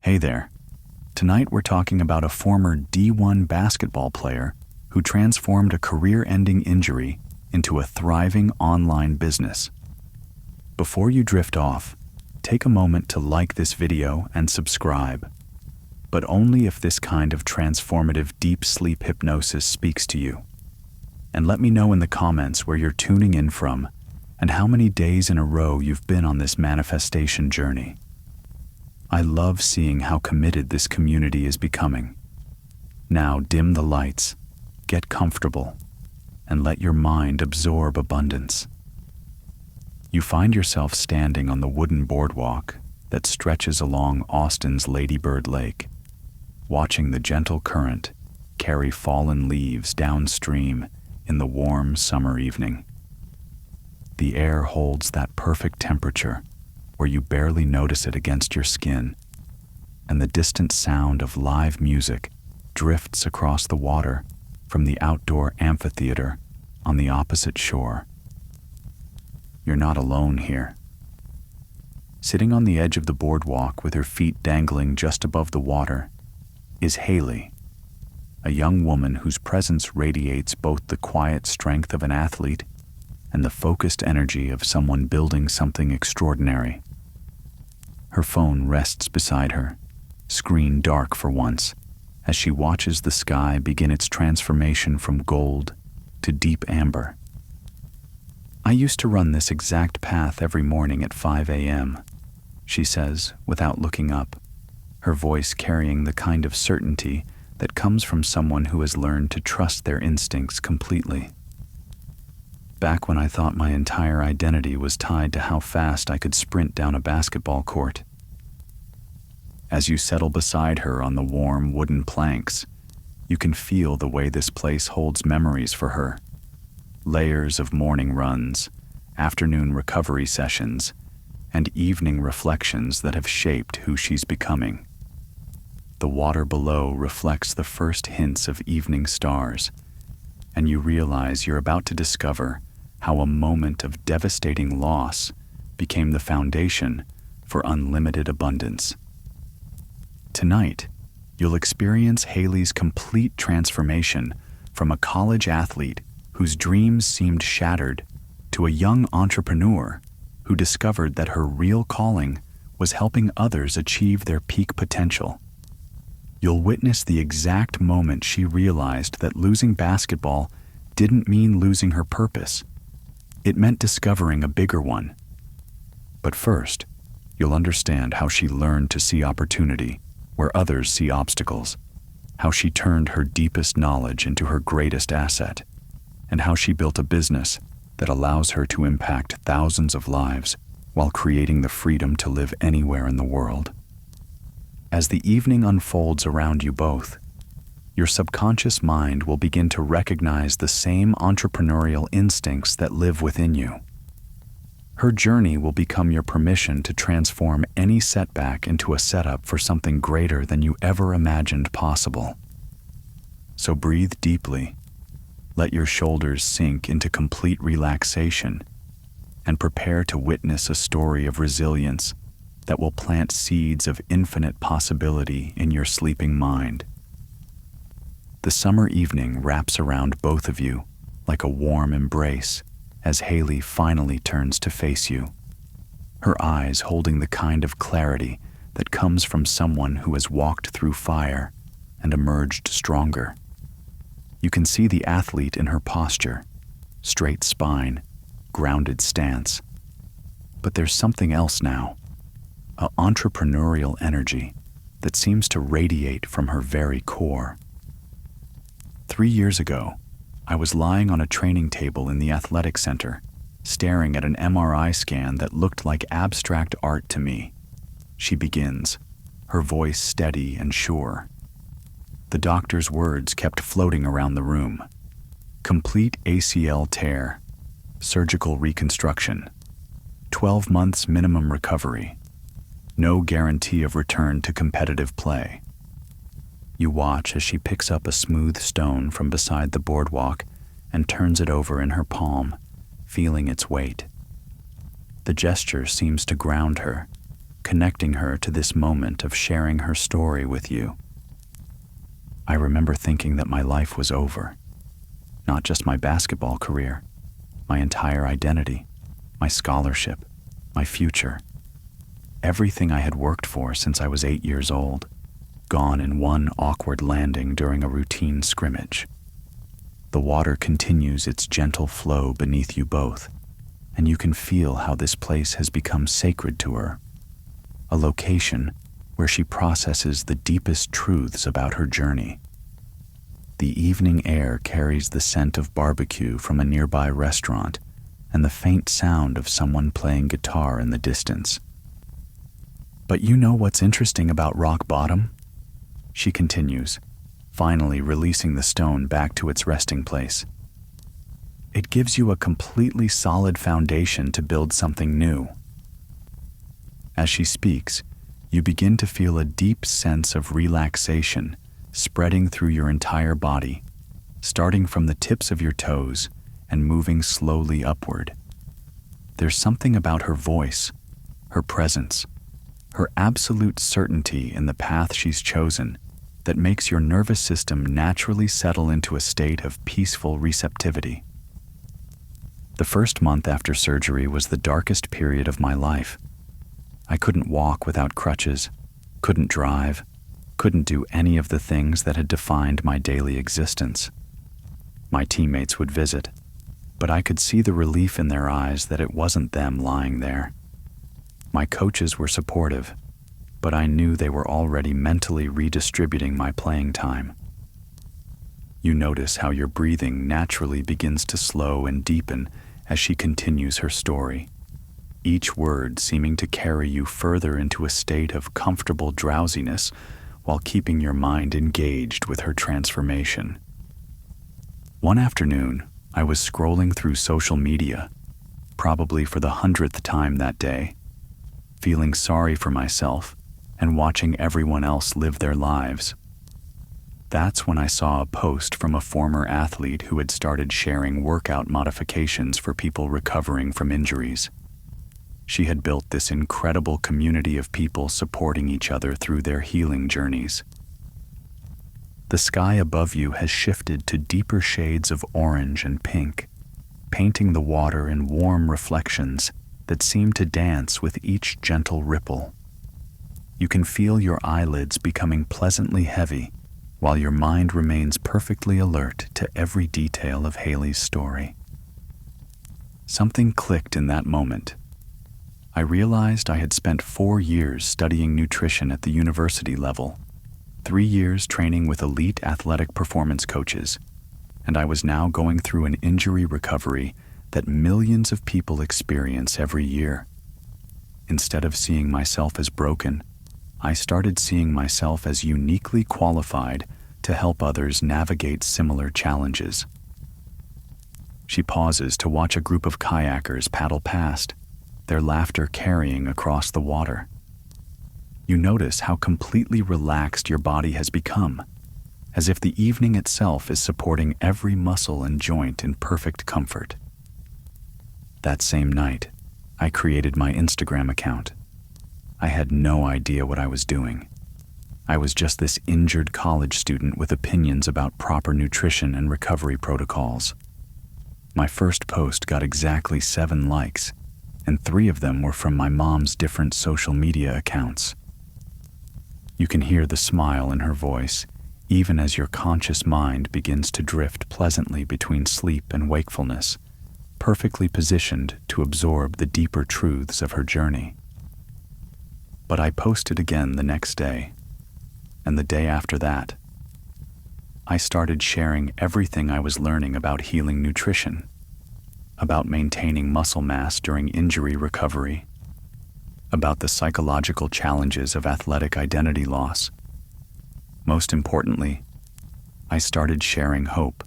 Hey there. Tonight we're talking about a former D1 basketball player who transformed a career-ending injury into a thriving online business. Before you drift off, take a moment to like this video and subscribe, but only if this kind of transformative deep sleep hypnosis speaks to you. And let me know in the comments where you're tuning in from and how many days in a row you've been on this manifestation journey. I love seeing how committed this community is becoming. Now dim the lights, get comfortable, and let your mind absorb abundance. You find yourself standing on the wooden boardwalk that stretches along Austin's Lady Bird Lake, watching the gentle current carry fallen leaves downstream in the warm summer evening. The air holds that perfect temperature where you barely notice it against your skin, and the distant sound of live music drifts across the water from the outdoor amphitheater on the opposite shore. You're not alone here. Sitting on the edge of the boardwalk with her feet dangling just above the water is Haley, a young woman whose presence radiates both the quiet strength of an athlete and the focused energy of someone building something extraordinary. Her phone rests beside her, screen dark for once, as she watches the sky begin its transformation from gold to deep amber. I used to run this exact path every morning at 5 a.m., she says without looking up, her voice carrying the kind of certainty that comes from someone who has learned to trust their instincts completely. Back when I thought my entire identity was tied to how fast I could sprint down a basketball court. As you settle beside her on the warm wooden planks, you can feel the way this place holds memories for her. Layers of morning runs, afternoon recovery sessions, and evening reflections that have shaped who she's becoming. The water below reflects the first hints of evening stars, and you realize you're about to discover how a moment of devastating loss became the foundation for unlimited abundance. Tonight, you'll experience Haley's complete transformation from a college athlete whose dreams seemed shattered to a young entrepreneur who discovered that her real calling was helping others achieve their peak potential. You'll witness the exact moment she realized that losing basketball didn't mean losing her purpose. It meant discovering a bigger one. But first, you'll understand how she learned to see opportunity where others see obstacles, how she turned her deepest knowledge into her greatest asset, and how she built a business that allows her to impact thousands of lives while creating the freedom to live anywhere in the world. As the evening unfolds around you both, your subconscious mind will begin to recognize the same entrepreneurial instincts that live within you. Her journey will become your permission to transform any setback into a setup for something greater than you ever imagined possible. So breathe deeply, let your shoulders sink into complete relaxation, and prepare to witness a story of resilience that will plant seeds of infinite possibility in your sleeping mind. The summer evening wraps around both of you like a warm embrace as Haley finally turns to face you, her eyes holding the kind of clarity that comes from someone who has walked through fire and emerged stronger. You can see the athlete in her posture, straight spine, grounded stance. But there's something else now, an entrepreneurial energy that seems to radiate from her very core. 3 years ago, I was lying on a training table in the athletic center, staring at an MRI scan that looked like abstract art to me. She begins, her voice steady and sure. The doctor's words kept floating around the room. Complete ACL tear, surgical reconstruction, 12 months minimum recovery, no guarantee of return to competitive play. You watch as she picks up a smooth stone from beside the boardwalk and turns it over in her palm, feeling its weight. The gesture seems to ground her, connecting her to this moment of sharing her story with you. I remember thinking that my life was over. Not just my basketball career, my entire identity, my scholarship, my future. Everything I had worked for since I was 8 years old, gone in one awkward landing during a routine scrimmage. The water continues its gentle flow beneath you both, and you can feel how this place has become sacred to her, a location where she processes the deepest truths about her journey. The evening air carries the scent of barbecue from a nearby restaurant and the faint sound of someone playing guitar in the distance. But you know what's interesting about rock bottom? She continues, finally releasing the stone back to its resting place. It gives you a completely solid foundation to build something new. As she speaks, you begin to feel a deep sense of relaxation spreading through your entire body, starting from the tips of your toes and moving slowly upward. There's something about her voice, her presence, her absolute certainty in the path she's chosen that makes your nervous system naturally settle into a state of peaceful receptivity. The first month after surgery was the darkest period of my life. I couldn't walk without crutches, couldn't drive, couldn't do any of the things that had defined my daily existence. My teammates would visit, but I could see the relief in their eyes that it wasn't them lying there. My coaches were supportive, but I knew they were already mentally redistributing my playing time. You notice how your breathing naturally begins to slow and deepen as she continues her story, each word seeming to carry you further into a state of comfortable drowsiness while keeping your mind engaged with her transformation. One afternoon, I was scrolling through social media, probably for the 100th time that day, feeling sorry for myself and watching everyone else live their lives. That's when I saw a post from a former athlete who had started sharing workout modifications for people recovering from injuries. She had built this incredible community of people supporting each other through their healing journeys. The sky above you has shifted to deeper shades of orange and pink, painting the water in warm reflections that seem to dance with each gentle ripple. You can feel your eyelids becoming pleasantly heavy, while your mind remains perfectly alert to every detail of Haley's story. Something clicked in that moment. I realized I had spent 4 years studying nutrition at the university level, 3 years training with elite athletic performance coaches, and I was now going through an injury recovery that millions of people experience every year. Instead of seeing myself as broken, I started seeing myself as uniquely qualified to help others navigate similar challenges. She pauses to watch a group of kayakers paddle past, their laughter carrying across the water. You notice how completely relaxed your body has become, as if the evening itself is supporting every muscle and joint in perfect comfort. That same night, I created my Instagram account. I had no idea what I was doing. I was just this injured college student with opinions about proper nutrition and recovery protocols. My first post got exactly 7 likes, and 3 of them were from my mom's different social media accounts. You can hear the smile in her voice, even as your conscious mind begins to drift pleasantly between sleep and wakefulness, perfectly positioned to absorb the deeper truths of her journey. But I posted again the next day, and the day after that. I started sharing everything I was learning about healing nutrition, about maintaining muscle mass during injury recovery, about the psychological challenges of athletic identity loss. Most importantly, I started sharing hope.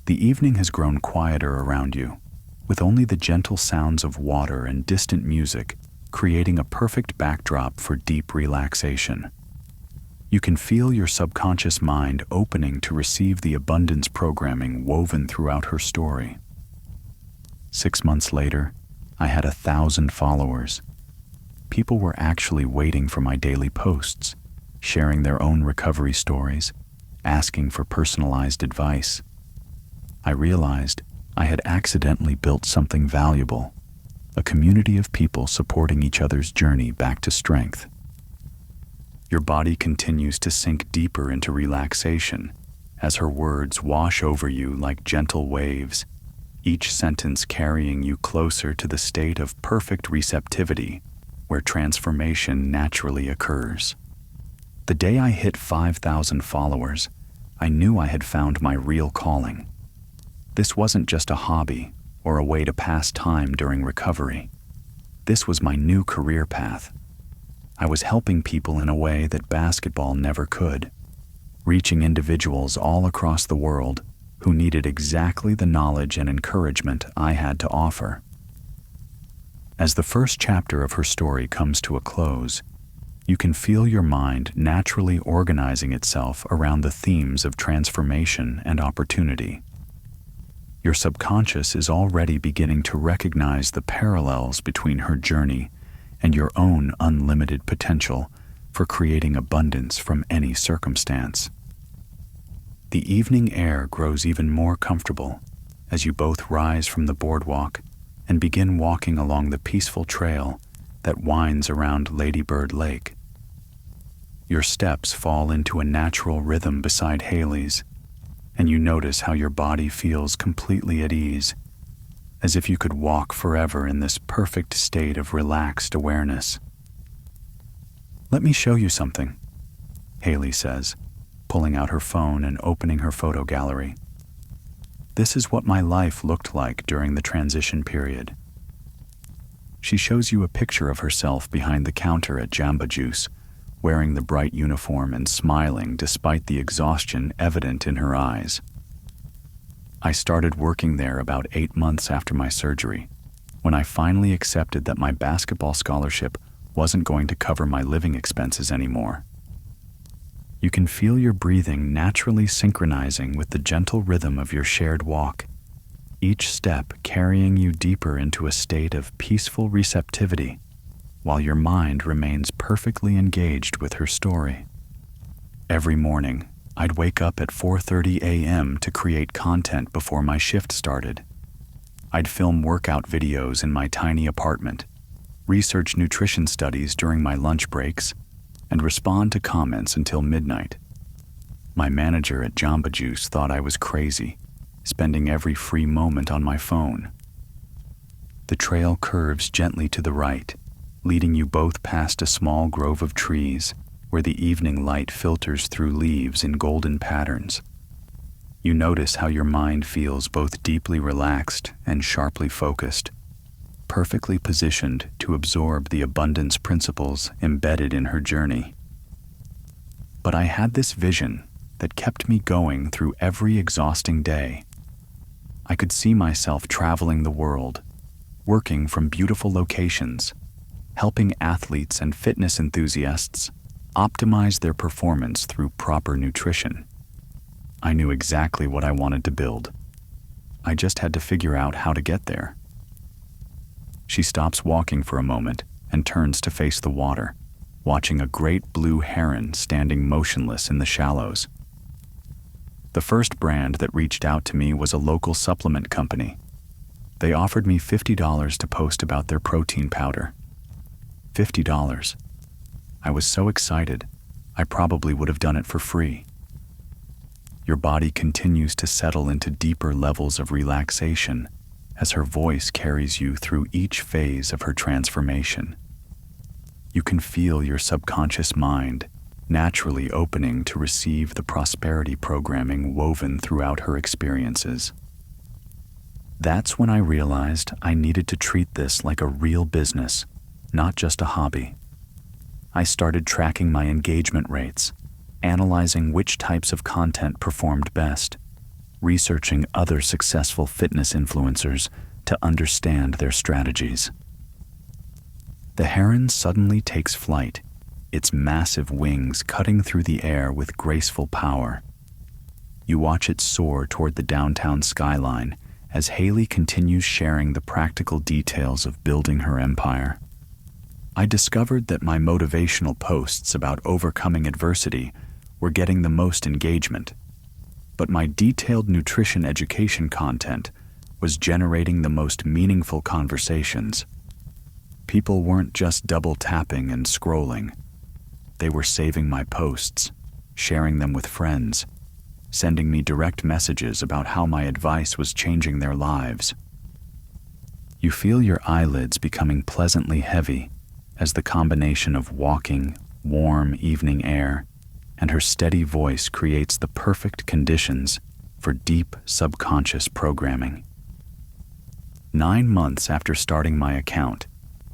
The evening has grown quieter around you, with only the gentle sounds of water and distant music creating a perfect backdrop for deep relaxation. You can feel your subconscious mind opening to receive the abundance programming woven throughout her story. 6 months later, I had 1,000 followers. people were actually waiting for my daily posts, sharing their own recovery stories, asking for personalized advice. I realized I had accidentally built something valuable, a community of people supporting each other's journey back to strength. Your body continues to sink deeper into relaxation as her words wash over you like gentle waves, each sentence carrying you closer to the state of perfect receptivity where transformation naturally occurs. The day I hit 5,000 followers, I knew I had found my real calling. This wasn't just a hobby or a way to pass time during recovery. This was my new career path. I was helping people in a way that basketball never could, reaching individuals all across the world who needed exactly the knowledge and encouragement I had to offer. As the first chapter of her story comes to a close, you can feel your mind naturally organizing itself around the themes of transformation and opportunity. Your subconscious is already beginning to recognize the parallels between her journey and your own unlimited potential for creating abundance from any circumstance. The evening air grows even more comfortable as you both rise from the boardwalk and begin walking along the peaceful trail that winds around Ladybird Lake. Your steps fall into a natural rhythm beside Haley's, and you notice how your body feels completely at ease, as if you could walk forever in this perfect state of relaxed awareness. "Let me show you something," Haley says, pulling out her phone and opening her photo gallery. "This is what my life looked like during the transition period." She shows you a picture of herself behind the counter at Jamba Juice, wearing the bright uniform and smiling despite the exhaustion evident in her eyes. "I started working there about 8 months after my surgery, when I finally accepted that my basketball scholarship wasn't going to cover my living expenses anymore." You can feel your breathing naturally synchronizing with the gentle rhythm of your shared walk, each step carrying you deeper into a state of peaceful receptivity, while your mind remains perfectly engaged with her story. Every morning, I'd wake up at 4:30 a.m. to create content before my shift started. I'd film workout videos in my tiny apartment, research nutrition studies during my lunch breaks, and respond to comments until midnight. My manager at Jamba Juice thought I was crazy, spending every free moment on my phone. The trail curves gently to the right, leading you both past a small grove of trees where the evening light filters through leaves in golden patterns. You notice how your mind feels both deeply relaxed and sharply focused, perfectly positioned to absorb the abundance principles embedded in her journey. But I had this vision that kept me going through every exhausting day. I could see myself traveling the world, working from beautiful locations, helping athletes and fitness enthusiasts optimize their performance through proper nutrition. I knew exactly what I wanted to build. I just had to figure out how to get there. She stops walking for a moment and turns to face the water, watching a great blue heron standing motionless in the shallows. The first brand that reached out to me was a local supplement company. They offered me $50 to post about their protein powder. $50. I was so excited, I probably would have done it for free. Your body continues to settle into deeper levels of relaxation as her voice carries you through each phase of her transformation. You can feel your subconscious mind naturally opening to receive the prosperity programming woven throughout her experiences. That's when I realized I needed to treat this like a real business, not just a hobby. I started tracking my engagement rates, analyzing which types of content performed best, researching other successful fitness influencers to understand their strategies. The heron suddenly takes flight, its massive wings cutting through the air with graceful power. You watch it soar toward the downtown skyline as Haley continues sharing the practical details of building her empire. I discovered that my motivational posts about overcoming adversity were getting the most engagement, but my detailed nutrition education content was generating the most meaningful conversations. People weren't just double tapping and scrolling. They were saving my posts, sharing them with friends, sending me direct messages about how my advice was changing their lives. You feel your eyelids becoming pleasantly heavy as the combination of walking, warm evening air, and her steady voice creates the perfect conditions for deep subconscious programming. 9 months after starting my account,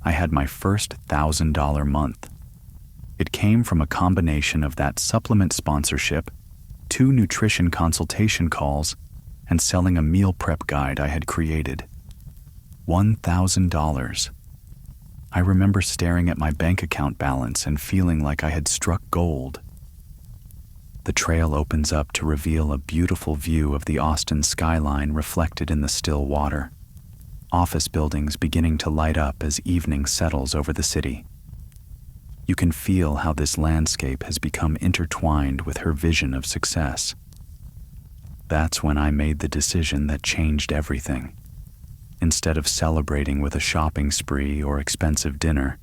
I had my first $1,000 month. It came from a combination of that supplement sponsorship, 2 nutrition consultation calls, and selling a meal prep guide I had created. $1,000. I remember staring at my bank account balance and feeling like I had struck gold. The trail opens up to reveal a beautiful view of the Austin skyline reflected in the still water. Office buildings beginning to light up as evening settles over the city. You can feel how this landscape has become intertwined with her vision of success. That's when I made the decision that changed everything. Instead of celebrating with a shopping spree or expensive dinner,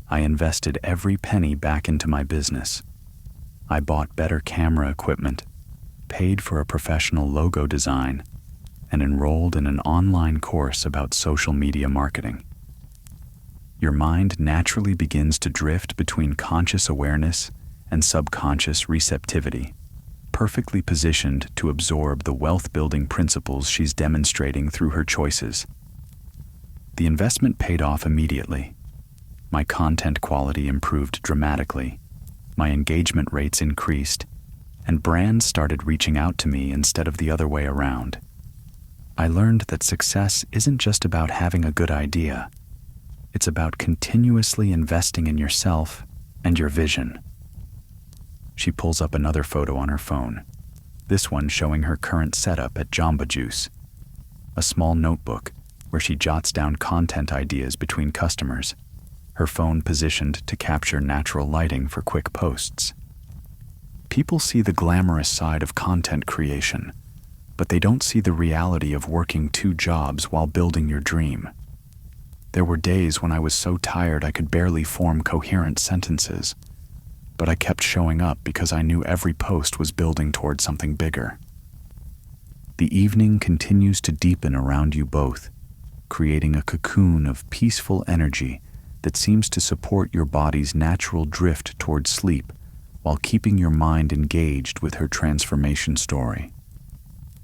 I invested every penny back into my business. I bought better camera equipment, paid for a professional logo design, and enrolled in an online course about social media marketing. Your mind naturally begins to drift between conscious awareness and subconscious receptivity, perfectly positioned to absorb the wealth-building principles she's demonstrating through her choices. The investment paid off immediately. My content quality improved dramatically, my engagement rates increased, and brands started reaching out to me instead of the other way around. I learned that success isn't just about having a good idea. It's about continuously investing in yourself and your vision. She pulls up another photo on her phone, this one showing her current setup at Jamba Juice, a small notebook where she jots down content ideas between customers, her phone positioned to capture natural lighting for quick posts. People see the glamorous side of content creation, but they don't see the reality of working 2 jobs while building your dream. There were days when I was so tired I could barely form coherent sentences, but I kept showing up because I knew every post was building toward something bigger. The evening continues to deepen around you both, creating a cocoon of peaceful energy that seems to support your body's natural drift toward sleep while keeping your mind engaged with her transformation story.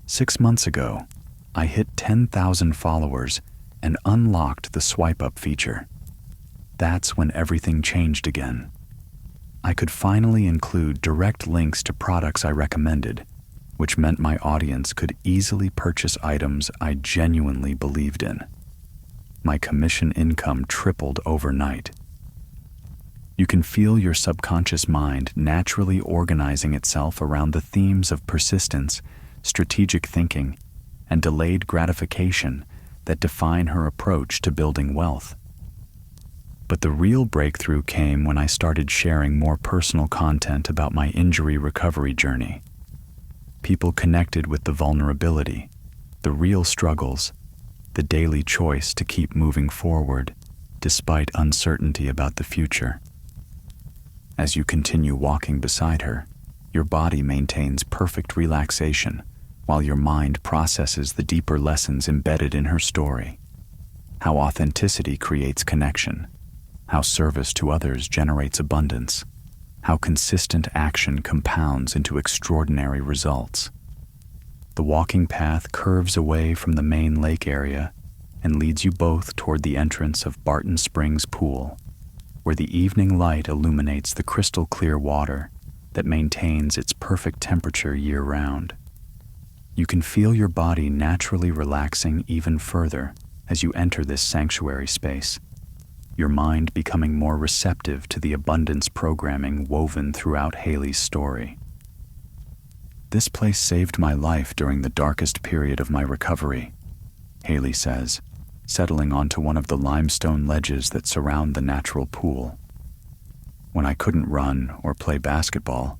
6 months ago, I hit 10,000 followers and unlocked the swipe-up feature. That's when everything changed again. I could finally include direct links to products I recommended, which meant my audience could easily purchase items I genuinely believed in. My commission income tripled overnight. You can feel your subconscious mind naturally organizing itself around the themes of persistence, strategic thinking, and delayed gratification that define her approach to building wealth. But the real breakthrough came when I started sharing more personal content about my injury recovery journey. People connected with the vulnerability, the real struggles, the daily choice to keep moving forward despite uncertainty about the future. As you continue walking beside her, your body maintains perfect relaxation while your mind processes the deeper lessons embedded in her story. How authenticity creates connection, how service to others generates abundance, how consistent action compounds into extraordinary results. The walking path curves away from the main lake area and leads you both toward the entrance of Barton Springs Pool, where the evening light illuminates the crystal clear water that maintains its perfect temperature year-round. You can feel your body naturally relaxing even further as you enter this sanctuary space, your mind becoming more receptive to the abundance programming woven throughout Haley's story. "This place saved my life during the darkest period of my recovery," Haley says, settling onto one of the limestone ledges that surround the natural pool. When I couldn't run or play basketball,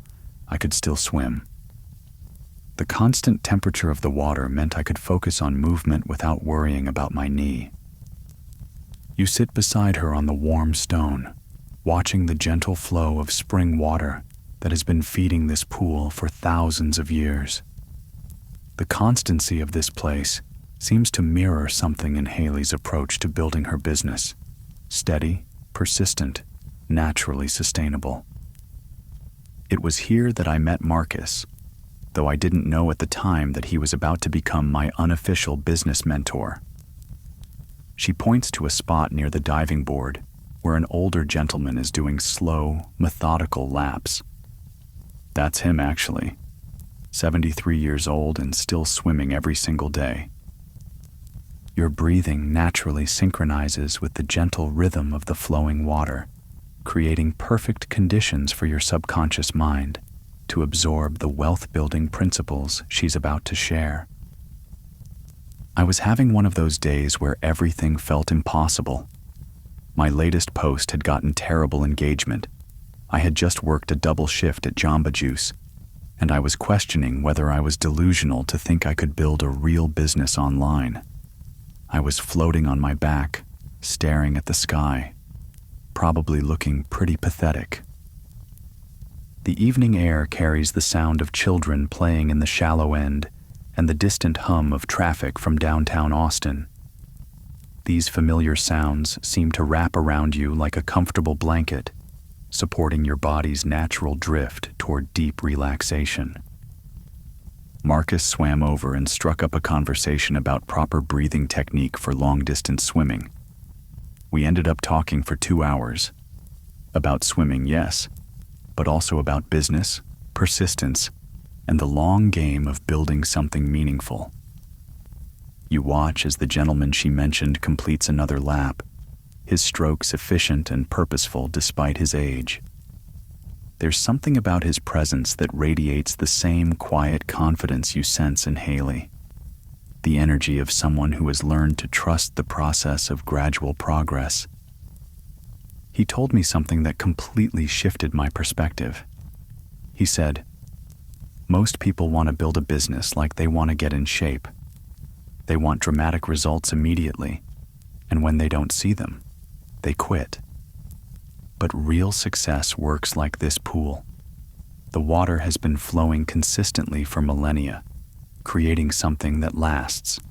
I could still swim. The constant temperature of the water meant I could focus on movement without worrying about my knee. You sit beside her on the warm stone, watching the gentle flow of spring water that has been feeding this pool for thousands of years. The constancy of this place seems to mirror something in Haley's approach to building her business: steady, persistent, naturally sustainable. It was here that I met Marcus, though I didn't know at the time that he was about to become my unofficial business mentor. She points to a spot near the diving board where an older gentleman is doing slow, methodical laps. That's him, actually. 73 years old and still swimming every single day. Your breathing naturally synchronizes with the gentle rhythm of the flowing water, creating perfect conditions for your subconscious mind to absorb the wealth-building principles she's about to share. I was having one of those days where everything felt impossible. My latest post had gotten terrible engagement. I had just worked a double shift at Jamba Juice, and I was questioning whether I was delusional to think I could build a real business online. I was floating on my back, staring at the sky, probably looking pretty pathetic. The evening air carries the sound of children playing in the shallow end and the distant hum of traffic from downtown Austin. These familiar sounds seem to wrap around you like a comfortable blanket, supporting your body's natural drift toward deep relaxation. Marcus swam over and struck up a conversation about proper breathing technique for long-distance swimming. We ended up talking for 2 hours. About swimming, yes, but also about business, persistence, and the long game of building something meaningful. You watch as the gentleman she mentioned completes another lap, his strokes efficient and purposeful despite his age. There's something about his presence that radiates the same quiet confidence you sense in Haley, the energy of someone who has learned to trust the process of gradual progress. He told me something that completely shifted my perspective. He said, "Most people want to build a business like they want to get in shape. They want dramatic results immediately, and when they don't see them, they quit. But real success works like this pool. The water has been flowing consistently for millennia, creating something that lasts."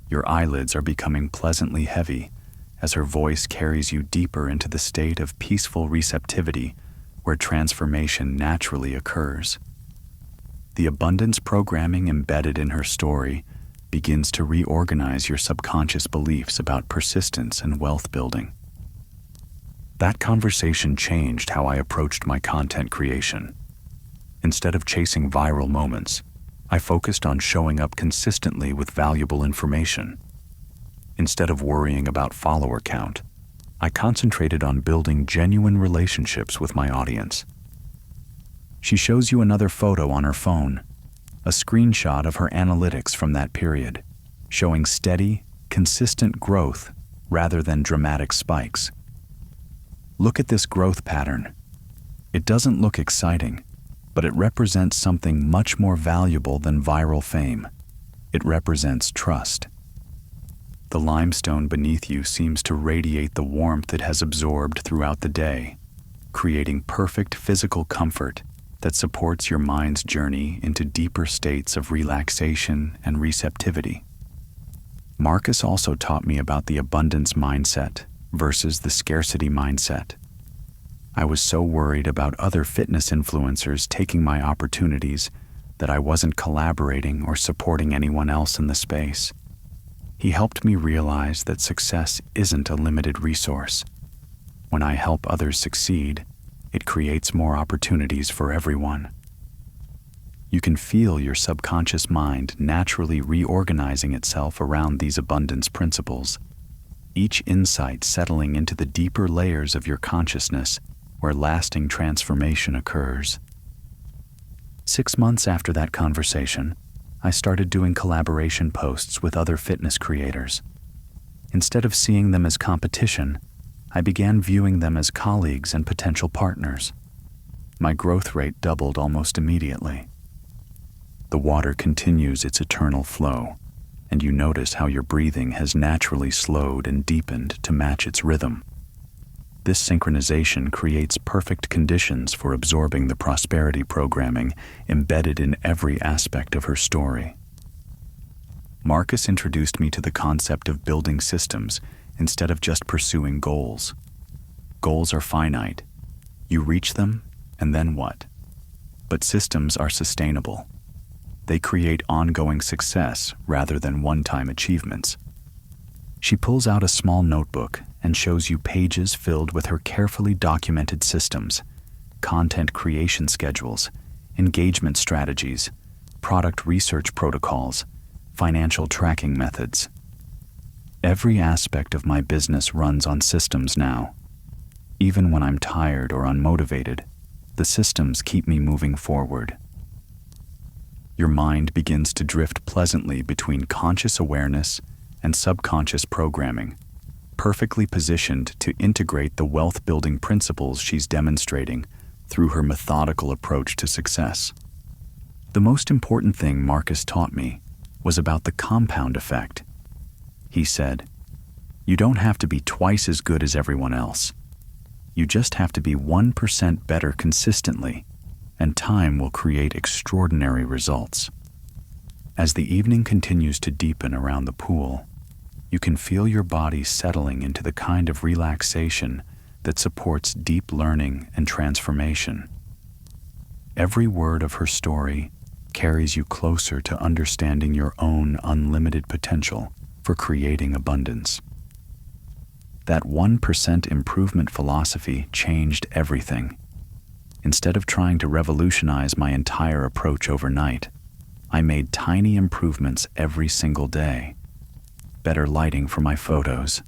Your eyelids are becoming pleasantly heavy as her voice carries you deeper into the state of peaceful receptivity where transformation naturally occurs. The abundance programming embedded in her story begins to reorganize your subconscious beliefs about persistence and wealth building. That conversation changed how I approached my content creation. Instead of chasing viral moments, I focused on showing up consistently with valuable information. Instead of worrying about follower count, I concentrated on building genuine relationships with my audience. She shows you another photo on her phone, a screenshot of her analytics from that period, showing steady, consistent growth rather than dramatic spikes. Look at this growth pattern. It doesn't look exciting, but it represents something much more valuable than viral fame. It represents trust. The limestone beneath you seems to radiate the warmth it has absorbed throughout the day, creating perfect physical comfort that supports your mind's journey into deeper states of relaxation and receptivity. Marcus also taught me about the abundance mindset versus the scarcity mindset. I was so worried about other fitness influencers taking my opportunities that I wasn't collaborating or supporting anyone else in the space. He helped me realize that success isn't a limited resource. When I help others succeed, it creates more opportunities for everyone. You can feel your subconscious mind naturally reorganizing itself around these abundance principles, each insight settling into the deeper layers of your consciousness where lasting transformation occurs. 6 months after that conversation, I started doing collaboration posts with other fitness creators. Instead of seeing them as competition, I began viewing them as colleagues and potential partners. My growth rate doubled almost immediately. The water continues its eternal flow, and you notice how your breathing has naturally slowed and deepened to match its rhythm. This synchronization creates perfect conditions for absorbing the prosperity programming embedded in every aspect of her story. Marcus introduced me to the concept of building systems instead of just pursuing goals. Goals are finite. You reach them, and then what? But systems are sustainable. They create ongoing success rather than one-time achievements. She pulls out a small notebook and shows you pages filled with her carefully documented systems, content creation schedules, engagement strategies, product research protocols, financial tracking methods. Every aspect of my business runs on systems now. Even when I'm tired or unmotivated, the systems keep me moving forward. Your mind begins to drift pleasantly between conscious awareness and subconscious programming, perfectly positioned to integrate the wealth-building principles she's demonstrating through her methodical approach to success. The most important thing Marcus taught me was about the compound effect. He said, "You don't have to be twice as good as everyone else. You just have to be 1% better consistently, and time will create extraordinary results." As the evening continues to deepen around the pool, you can feel your body settling into the kind of relaxation that supports deep learning and transformation. Every word of her story carries you closer to understanding your own unlimited potential for creating abundance. That 1% improvement philosophy changed everything. Instead of trying to revolutionize my entire approach overnight, I made tiny improvements every single day. Better lighting for my photos,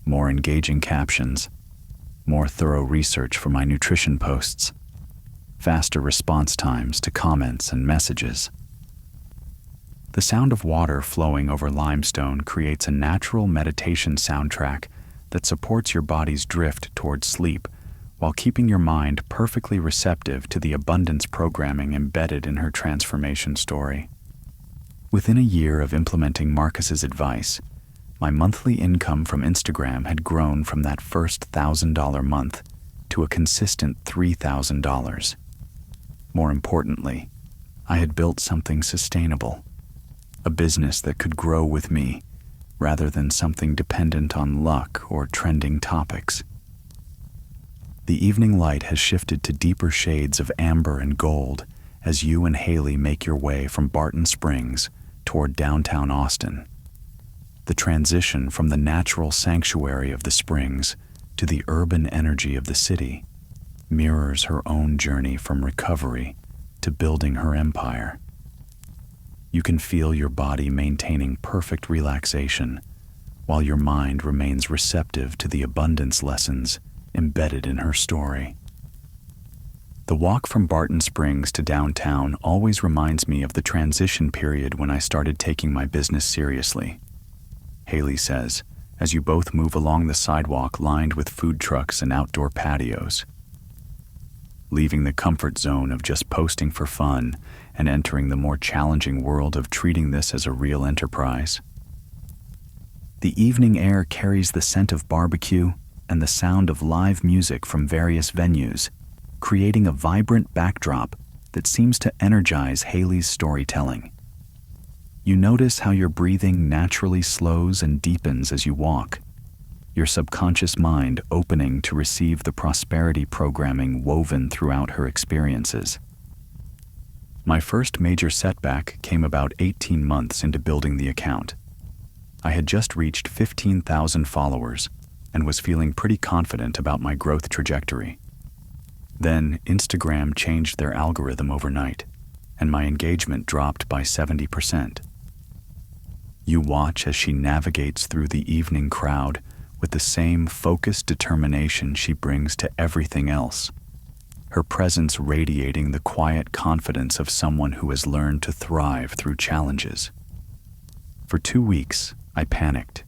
more engaging captions, more thorough research for my nutrition posts, faster response times to comments and messages. The sound of water flowing over limestone creates a natural meditation soundtrack that supports your body's drift towards sleep while keeping your mind perfectly receptive to the abundance programming embedded in her transformation story. Within a year of implementing Marcus's advice, my monthly income from Instagram had grown from that first $1,000 month to a consistent $3,000. More importantly, I had built something sustainable, a business that could grow with me rather than something dependent on luck or trending topics. The evening light has shifted to deeper shades of amber and gold as you and Haley make your way from Barton Springs toward downtown Austin. The transition from the natural sanctuary of the Springs to the urban energy of the city mirrors her own journey from recovery to building her empire. You can feel your body maintaining perfect relaxation while your mind remains receptive to the abundance lessons embedded in her story. The walk from Barton Springs to downtown always reminds me of the transition period when I started taking my business seriously. Haley says, as you both move along the sidewalk lined with food trucks and outdoor patios. Leaving the comfort zone of just posting for fun and entering the more challenging world of treating this as a real enterprise. The evening air carries the scent of barbecue and the sound of live music from various venues, creating a vibrant backdrop that seems to energize Haley's storytelling. You notice how your breathing naturally slows and deepens as you walk, your subconscious mind opening to receive the prosperity programming woven throughout her experiences. My first major setback came about 18 months into building the account. I had just reached 15,000 followers and was feeling pretty confident about my growth trajectory. Then Instagram changed their algorithm overnight, and my engagement dropped by 70%. You watch as she navigates through the evening crowd with the same focused determination she brings to everything else, her presence radiating the quiet confidence of someone who has learned to thrive through challenges. For 2 weeks, I panicked.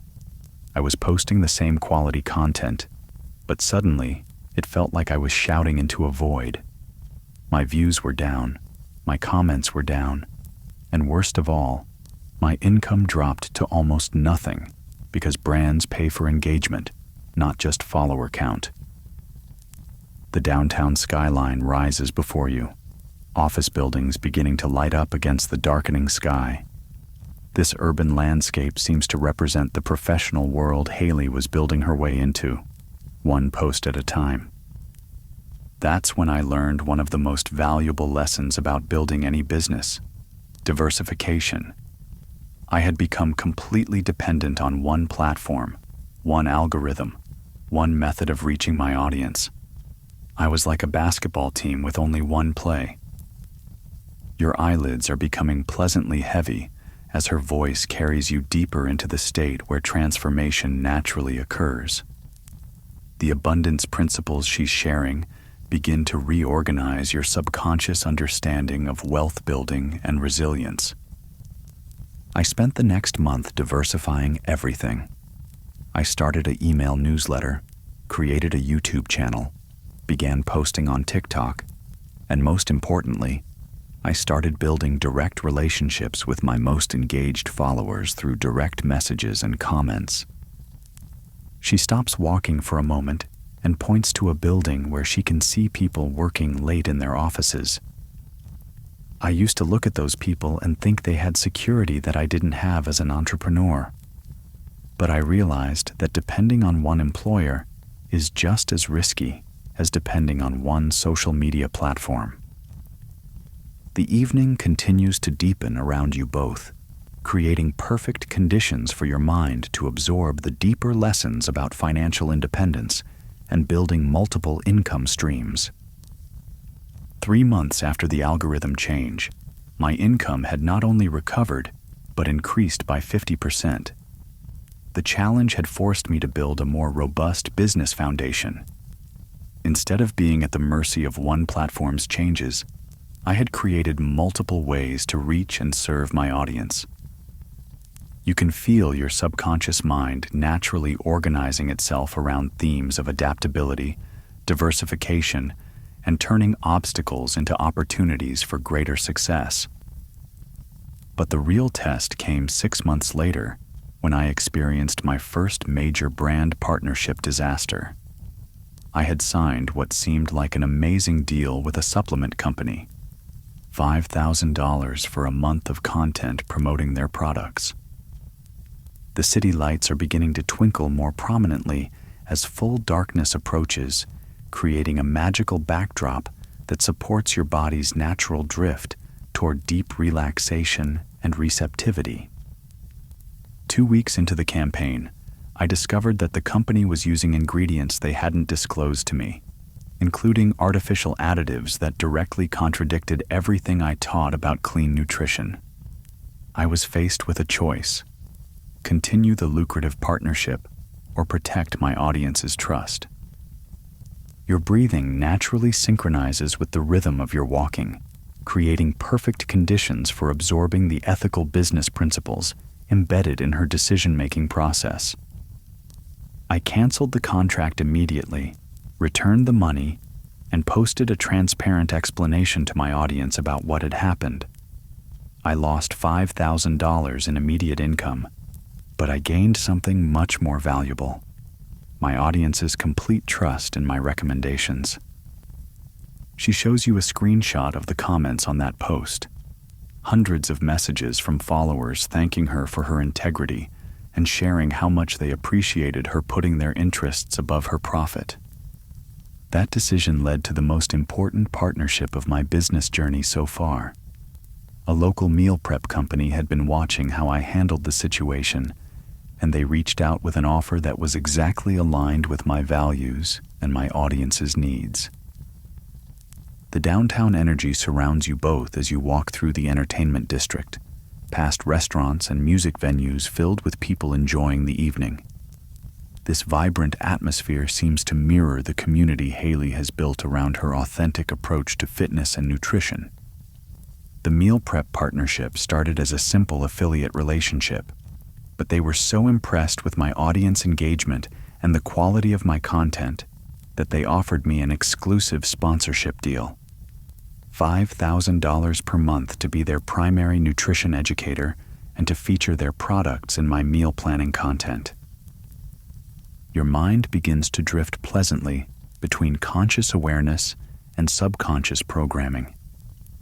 I was posting the same quality content, but suddenly it felt like I was shouting into a void. My views were down, my comments were down, and worst of all, my income dropped to almost nothing because brands pay for engagement, not just follower count. The downtown skyline rises before you, office buildings beginning to light up against the darkening sky. This urban landscape seems to represent the professional world Haley was building her way into, one post at a time. That's when I learned one of the most valuable lessons about building any business: diversification. I had become completely dependent on one platform, one algorithm, one method of reaching my audience. I was like a basketball team with only one play. Your eyelids are becoming pleasantly heavy as her voice carries you deeper into the state where transformation naturally occurs. The abundance principles she's sharing begin to reorganize your subconscious understanding of wealth building and resilience. I spent the next month diversifying everything. I started an email newsletter, created a YouTube channel, began posting on TikTok, and most importantly, I started building direct relationships with my most engaged followers through direct messages and comments. She stops walking for a moment and points to a building where she can see people working late in their offices. I used to look at those people and think they had security that I didn't have as an entrepreneur. But I realized that depending on one employer is just as risky as depending on one social media platform. The evening continues to deepen around you both, creating perfect conditions for your mind to absorb the deeper lessons about financial independence and building multiple income streams. 3 months after the algorithm change, my income had not only recovered, but increased by 50%. The challenge had forced me to build a more robust business foundation. Instead of being at the mercy of one platform's changes, I had created multiple ways to reach and serve my audience. You can feel your subconscious mind naturally organizing itself around themes of adaptability, diversification, and turning obstacles into opportunities for greater success. But the real test came 6 months later, when I experienced my first major brand partnership disaster. I had signed what seemed like an amazing deal with a supplement company. $5,000 for a month of content promoting their products. The city lights are beginning to twinkle more prominently as full darkness approaches, creating a magical backdrop that supports your body's natural drift toward deep relaxation and receptivity. 2 weeks into the campaign, I discovered that the company was using ingredients they hadn't disclosed to me, including artificial additives that directly contradicted everything I taught about clean nutrition. I was faced with a choice: continue the lucrative partnership or protect my audience's trust. Your breathing naturally synchronizes with the rhythm of your walking, creating perfect conditions for absorbing the ethical business principles embedded in her decision-making process. I canceled the contract immediately, returned the money, and posted a transparent explanation to my audience about what had happened. I lost $5,000 in immediate income, but I gained something much more valuable: my audience's complete trust in my recommendations. She shows you a screenshot of the comments on that post. Hundreds of messages from followers thanking her for her integrity and sharing how much they appreciated her putting their interests above her profit. That decision led to the most important partnership of my business journey so far. A local meal prep company had been watching how I handled the situation, and they reached out with an offer that was exactly aligned with my values and my audience's needs. The downtown energy surrounds you both as you walk through the entertainment district, past restaurants and music venues filled with people enjoying the evening. This vibrant atmosphere seems to mirror the community Haley has built around her authentic approach to fitness and nutrition. The meal prep partnership started as a simple affiliate relationship, but they were so impressed with my audience engagement and the quality of my content that they offered me an exclusive sponsorship deal. $5,000 per month to be their primary nutrition educator and to feature their products in my meal planning content. Your mind begins to drift pleasantly between conscious awareness and subconscious programming,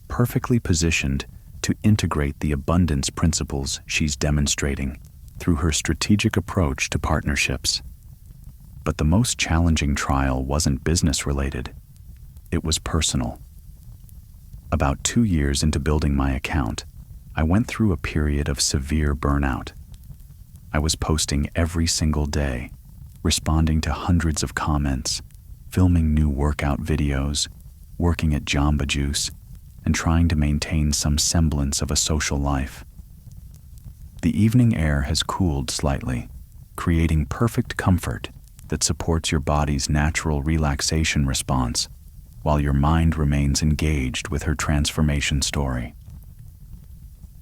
perfectly positioned to integrate the abundance principles she's demonstrating through her strategic approach to partnerships. But the most challenging trial wasn't business-related. It was personal. About 2 years into building my account, I went through a period of severe burnout. I was posting every single day, responding to hundreds of comments, filming new workout videos, working at Jamba Juice, and trying to maintain some semblance of a social life. The evening air has cooled slightly, creating perfect comfort that supports your body's natural relaxation response, while your mind remains engaged with her transformation story.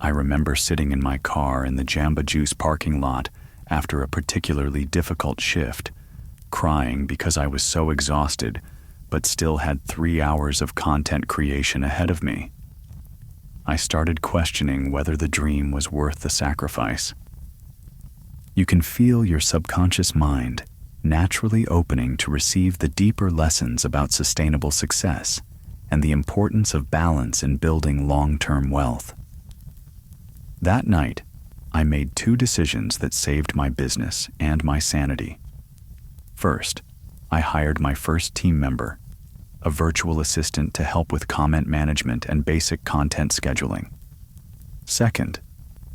I remember sitting in my car in the Jamba Juice parking lot after a particularly difficult shift, crying because I was so exhausted, but still had 3 hours of content creation ahead of me. I started questioning whether the dream was worth the sacrifice. You can feel your subconscious mind naturally opening to receive the deeper lessons about sustainable success and the importance of balance in building long-term wealth. That night, I made 2 decisions that saved my business and my sanity. First, I hired my first team member, a virtual assistant to help with comment management and basic content scheduling. Second,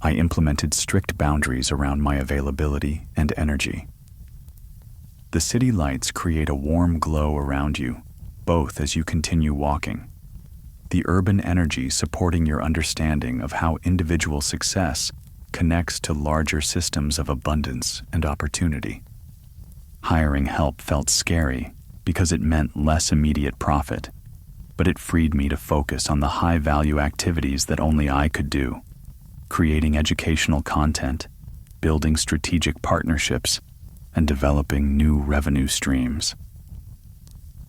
I implemented strict boundaries around my availability and energy. The city lights create a warm glow around you, both as you continue walking. The urban energy supporting your understanding of how individual success connects to larger systems of abundance and opportunity. Hiring help felt scary because it meant less immediate profit, but it freed me to focus on the high-value activities that only I could do, creating educational content, building strategic partnerships, and developing new revenue streams.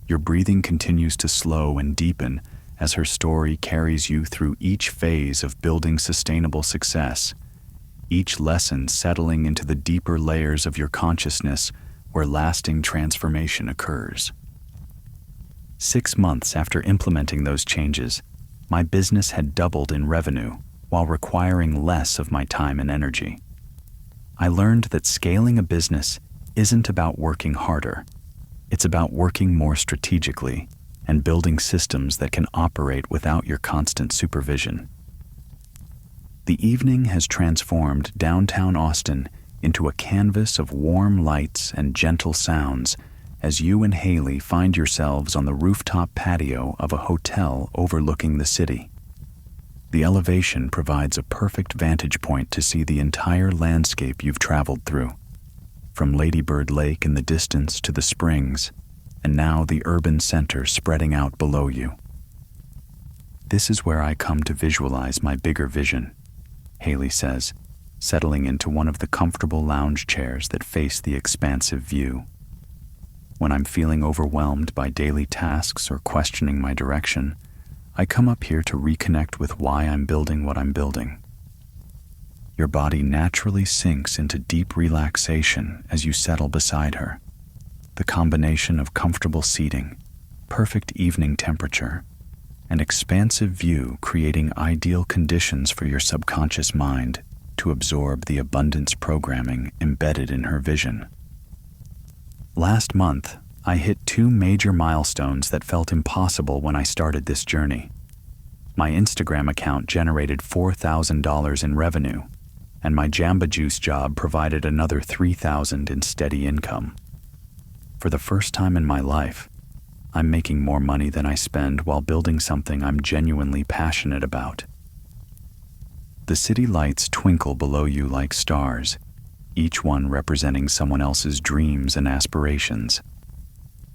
Your breathing continues to slow and deepen as her story carries you through each phase of building sustainable success, each lesson settling into the deeper layers of your consciousness where lasting transformation occurs. 6 months after implementing those changes, my business had doubled in revenue while requiring less of my time and energy. I learned that scaling a business isn't about working harder. It's about working more strategically and building systems that can operate without your constant supervision. The evening has transformed downtown Austin into a canvas of warm lights and gentle sounds as you and Haley find yourselves on the rooftop patio of a hotel overlooking the city. The elevation provides a perfect vantage point to see the entire landscape you've traveled through, from Lady Bird Lake in the distance to the springs, and now the urban center spreading out below you. This is where I come to visualize my bigger vision, Haley says, settling into one of the comfortable lounge chairs that face the expansive view. When I'm feeling overwhelmed by daily tasks or questioning my direction, I come up here to reconnect with why I'm building what I'm building. Your body naturally sinks into deep relaxation as you settle beside her. The combination of comfortable seating, perfect evening temperature, and expansive view creating ideal conditions for your subconscious mind to absorb the abundance programming embedded in her vision. Last month, I hit 2 major milestones that felt impossible when I started this journey. My Instagram account generated $4,000 in revenue, and my Jamba Juice job provided another $3,000 in steady income. For the first time in my life, I'm making more money than I spend while building something I'm genuinely passionate about. The city lights twinkle below you like stars, each one representing someone else's dreams and aspirations.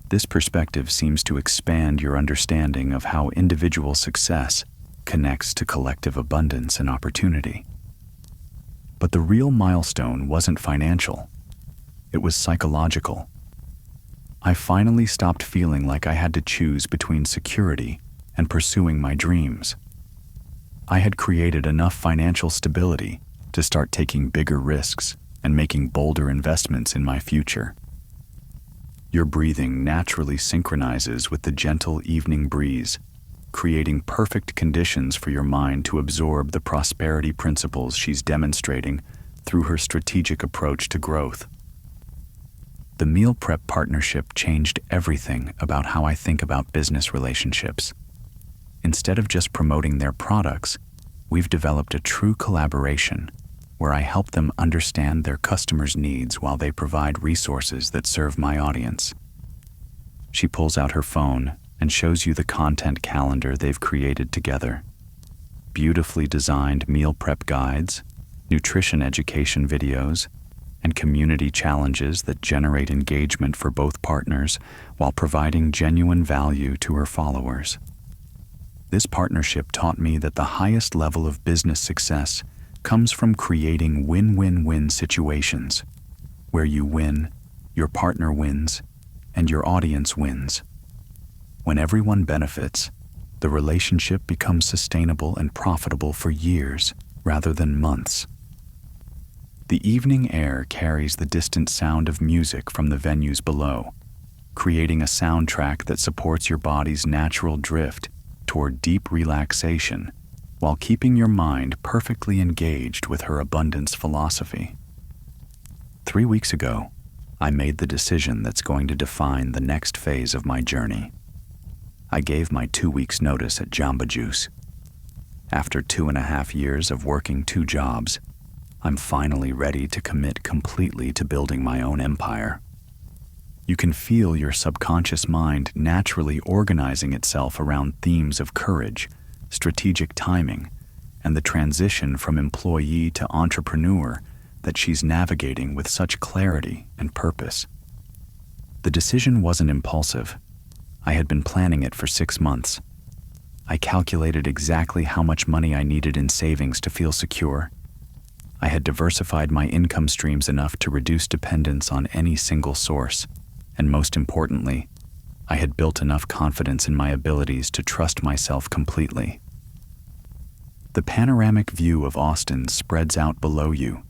This perspective seems to expand your understanding of how individual success connects to collective abundance and opportunity. But the real milestone wasn't financial. It was psychological. I finally stopped feeling like I had to choose between security and pursuing my dreams. I had created enough financial stability to start taking bigger risks and making bolder investments in my future. Your breathing naturally synchronizes with the gentle evening breeze, creating perfect conditions for your mind to absorb the prosperity principles she's demonstrating through her strategic approach to growth. The meal prep partnership changed everything about how I think about business relationships. Instead of just promoting their products, we've developed a true collaboration where I help them understand their customers' needs while they provide resources that serve my audience. She pulls out her phone and shows you the content calendar they've created together. Beautifully designed meal prep guides, nutrition education videos, and community challenges that generate engagement for both partners while providing genuine value to her followers. This partnership taught me that the highest level of business success comes from creating win-win-win situations, where you win, your partner wins, and your audience wins. When everyone benefits, the relationship becomes sustainable and profitable for years rather than months. The evening air carries the distant sound of music from the venues below, creating a soundtrack that supports your body's natural drift toward deep relaxation while keeping your mind perfectly engaged with her abundance philosophy. 3 weeks ago, I made the decision that's going to define the next phase of my journey. I gave my 2 weeks notice at Jamba Juice. After 2.5 years of working 2 jobs, I'm finally ready to commit completely to building my own empire. You can feel your subconscious mind naturally organizing itself around themes of courage, strategic timing, and the transition from employee to entrepreneur that she's navigating with such clarity and purpose. The decision wasn't impulsive. I had been planning it for 6 months. I calculated exactly how much money I needed in savings to feel secure. I had diversified my income streams enough to reduce dependence on any single source, and most importantly, I had built enough confidence in my abilities to trust myself completely. The panoramic view of Austin spreads out below you,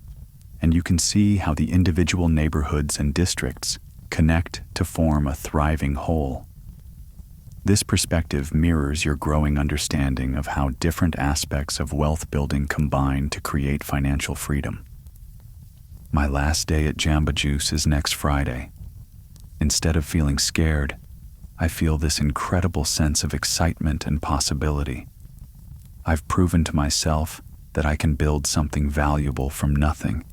and you can see how the individual neighborhoods and districts connect to form a thriving whole. This perspective mirrors your growing understanding of how different aspects of wealth building combine to create financial freedom. My last day at Jamba Juice is next Friday. Instead of feeling scared, I feel this incredible sense of excitement and possibility. I've proven to myself that I can build something valuable from nothing,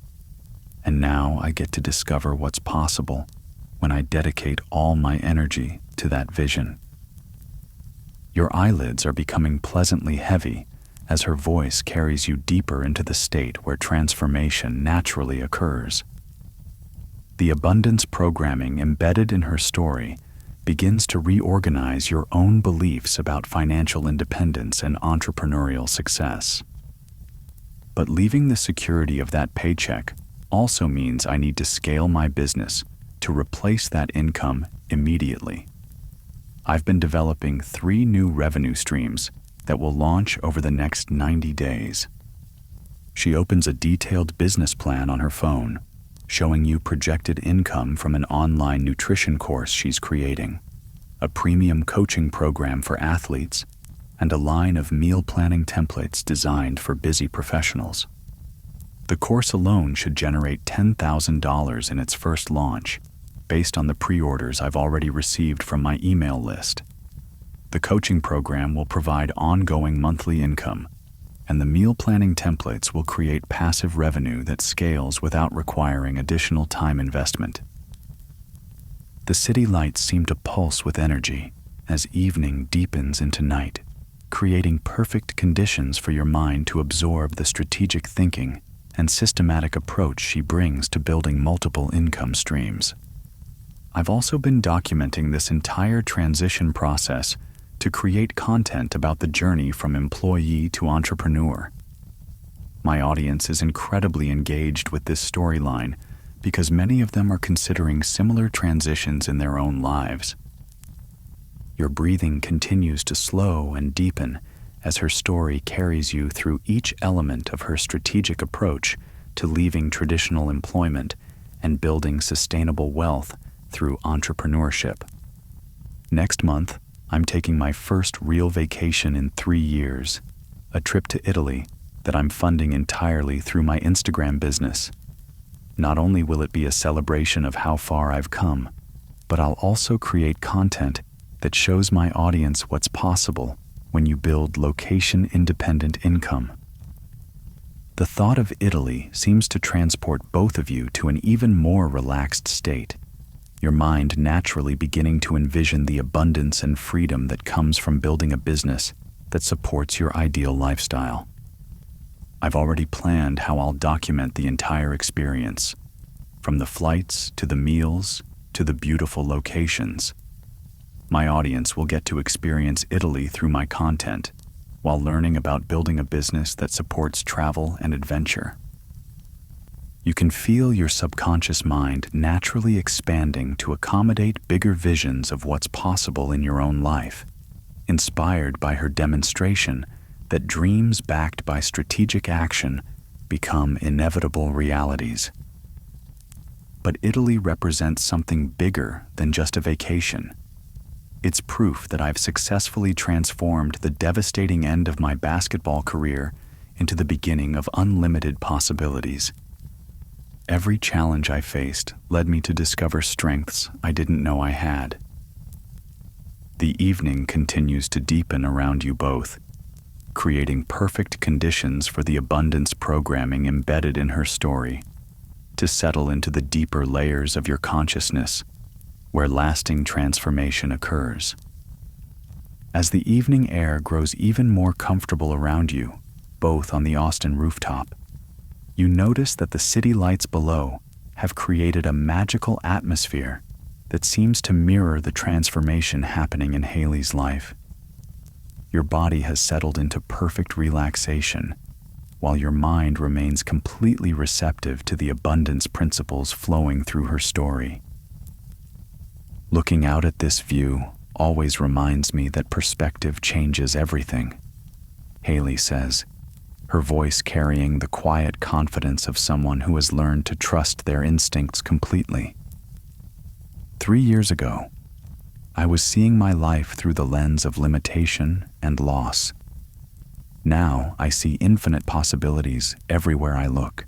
and now I get to discover what's possible when I dedicate all my energy to that vision. Your eyelids are becoming pleasantly heavy as her voice carries you deeper into the state where transformation naturally occurs. The abundance programming embedded in her story begins to reorganize your own beliefs about financial independence and entrepreneurial success. But leaving the security of that paycheck also means I need to scale my business to replace that income immediately. I've been developing 3 new revenue streams that will launch over the next 90 days. She opens a detailed business plan on her phone, showing you projected income from an online nutrition course she's creating, a premium coaching program for athletes, and a line of meal planning templates designed for busy professionals. The course alone should generate $10,000 in its first launch, based on the pre-orders I've already received from my email list. The coaching program will provide ongoing monthly income, and the meal planning templates will create passive revenue that scales without requiring additional time investment. The city lights seem to pulse with energy as evening deepens into night, creating perfect conditions for your mind to absorb the strategic thinking and systematic approach she brings to building multiple income streams. I've also been documenting this entire transition process to create content about the journey from employee to entrepreneur. My audience is incredibly engaged with this storyline because many of them are considering similar transitions in their own lives. Your breathing continues to slow and deepen as her story carries you through each element of her strategic approach to leaving traditional employment and building sustainable wealth through entrepreneurship. Next month, I'm taking my first real vacation in 3 years, a trip to Italy that I'm funding entirely through my Instagram business. Not only will it be a celebration of how far I've come, but I'll also create content that shows my audience what's possible when you build location-independent income. The thought of Italy seems to transport both of you to an even more relaxed state, your mind naturally beginning to envision the abundance and freedom that comes from building a business that supports your ideal lifestyle. I've already planned how I'll document the entire experience, from the flights to the meals to the beautiful locations. My audience will get to experience Italy through my content, while learning about building a business that supports travel and adventure. You can feel your subconscious mind naturally expanding to accommodate bigger visions of what's possible in your own life, inspired by her demonstration that dreams backed by strategic action become inevitable realities. But Italy represents something bigger than just a vacation. It's proof that I've successfully transformed the devastating end of my basketball career into the beginning of unlimited possibilities. Every challenge I faced led me to discover strengths I didn't know I had. The evening continues to deepen around you both, creating perfect conditions for the abundance programming embedded in her story to settle into the deeper layers of your consciousness, where lasting transformation occurs. As the evening air grows even more comfortable around you, both on the Austin rooftop, you notice that the city lights below have created a magical atmosphere that seems to mirror the transformation happening in Haley's life. Your body has settled into perfect relaxation, while your mind remains completely receptive to the abundance principles flowing through her story. Looking out at this view always reminds me that perspective changes everything, Haley says, her voice carrying the quiet confidence of someone who has learned to trust their instincts completely. 3 years ago, I was seeing my life through the lens of limitation and loss. Now I see infinite possibilities everywhere I look.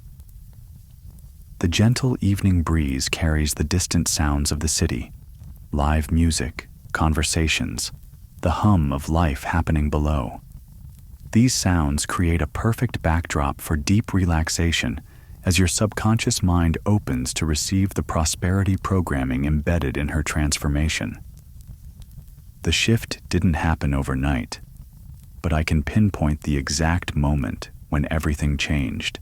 The gentle evening breeze carries the distant sounds of the city, live music, conversations, the hum of life happening below. These sounds create a perfect backdrop for deep relaxation as your subconscious mind opens to receive the prosperity programming embedded in her transformation. The shift didn't happen overnight, but I can pinpoint the exact moment when everything changed.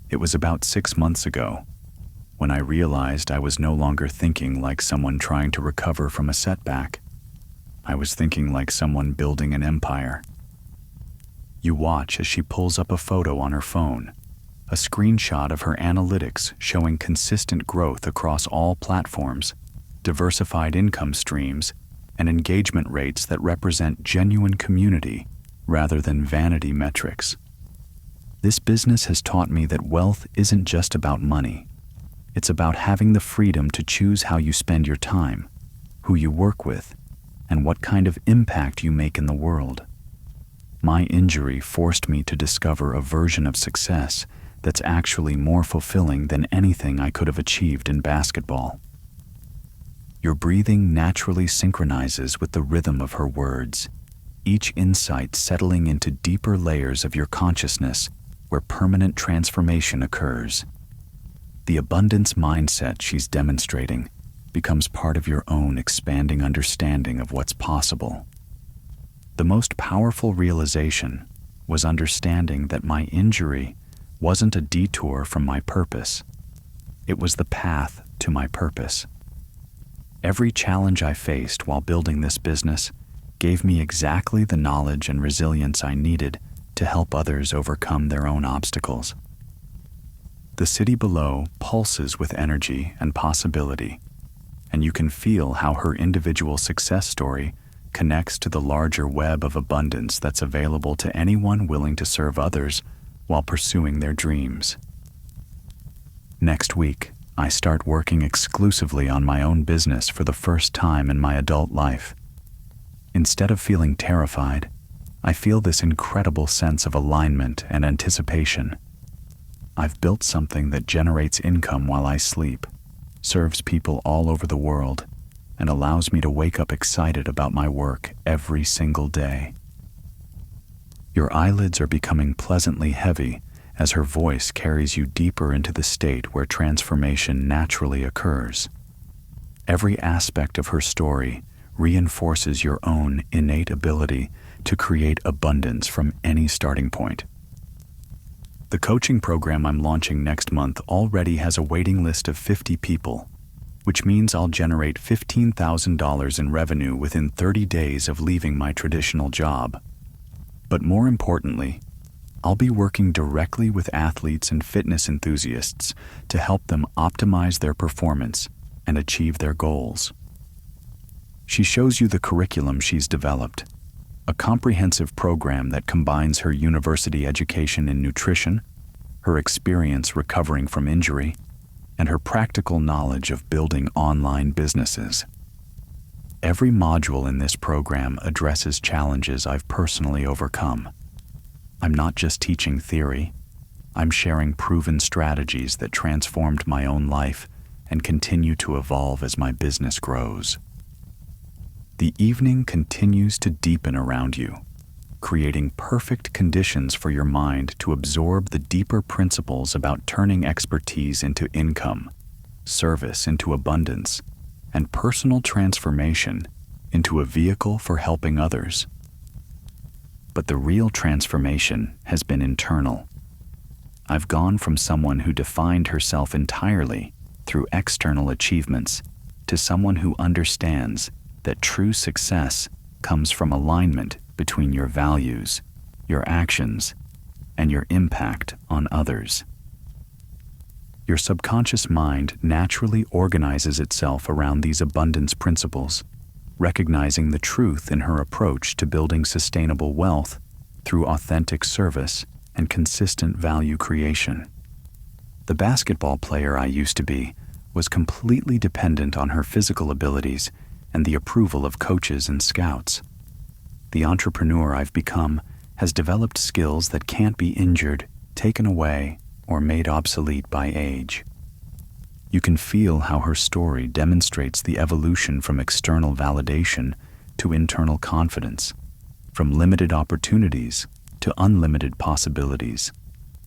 It was about 6 months ago, when I realized I was no longer thinking like someone trying to recover from a setback. I was thinking like someone building an empire. You watch as she pulls up a photo on her phone, a screenshot of her analytics showing consistent growth across all platforms, diversified income streams, and engagement rates that represent genuine community rather than vanity metrics. This business has taught me that wealth isn't just about money. It's about having the freedom to choose how you spend your time, who you work with, and what kind of impact you make in the world. My injury forced me to discover a version of success that's actually more fulfilling than anything I could have achieved in basketball. Your breathing naturally synchronizes with the rhythm of her words, each insight settling into deeper layers of your consciousness where permanent transformation occurs. The abundance mindset she's demonstrating becomes part of your own expanding understanding of what's possible. The most powerful realization was understanding that my injury wasn't a detour from my purpose. It was the path to my purpose. Every challenge I faced while building this business gave me exactly the knowledge and resilience I needed to help others overcome their own obstacles. The city below pulses with energy and possibility, and you can feel how her individual success story connects to the larger web of abundance that's available to anyone willing to serve others while pursuing their dreams. Next week, I start working exclusively on my own business for the first time in my adult life. Instead of feeling terrified, I feel this incredible sense of alignment and anticipation. I've built something that generates income while I sleep, serves people all over the world, and allows me to wake up excited about my work every single day. Your eyelids are becoming pleasantly heavy as her voice carries you deeper into the state where transformation naturally occurs. Every aspect of her story reinforces your own innate ability to create abundance from any starting point. The coaching program I'm launching next month already has a waiting list of 50 people, which means I'll generate $15,000 in revenue within 30 days of leaving my traditional job. But more importantly, I'll be working directly with athletes and fitness enthusiasts to help them optimize their performance and achieve their goals. She shows you the curriculum she's developed, a comprehensive program that combines her university education in nutrition, her experience recovering from injury, and her practical knowledge of building online businesses. Every module in this program addresses challenges I've personally overcome. I'm not just teaching theory, I'm sharing proven strategies that transformed my own life and continue to evolve as my business grows. The evening continues to deepen around you, creating perfect conditions for your mind to absorb the deeper principles about turning expertise into income, service into abundance, and personal transformation into a vehicle for helping others. But the real transformation has been internal. I've gone from someone who defined herself entirely through external achievements to someone who understands that true success comes from alignment between your values, your actions, and your impact on others. Your subconscious mind naturally organizes itself around these abundance principles, recognizing the truth in her approach to building sustainable wealth through authentic service and consistent value creation. The basketball player I used to be was completely dependent on her physical abilities and the approval of coaches and scouts. The entrepreneur I've become has developed skills that can't be injured, taken away, or made obsolete by age. You can feel how her story demonstrates the evolution from external validation to internal confidence, from limited opportunities to unlimited possibilities,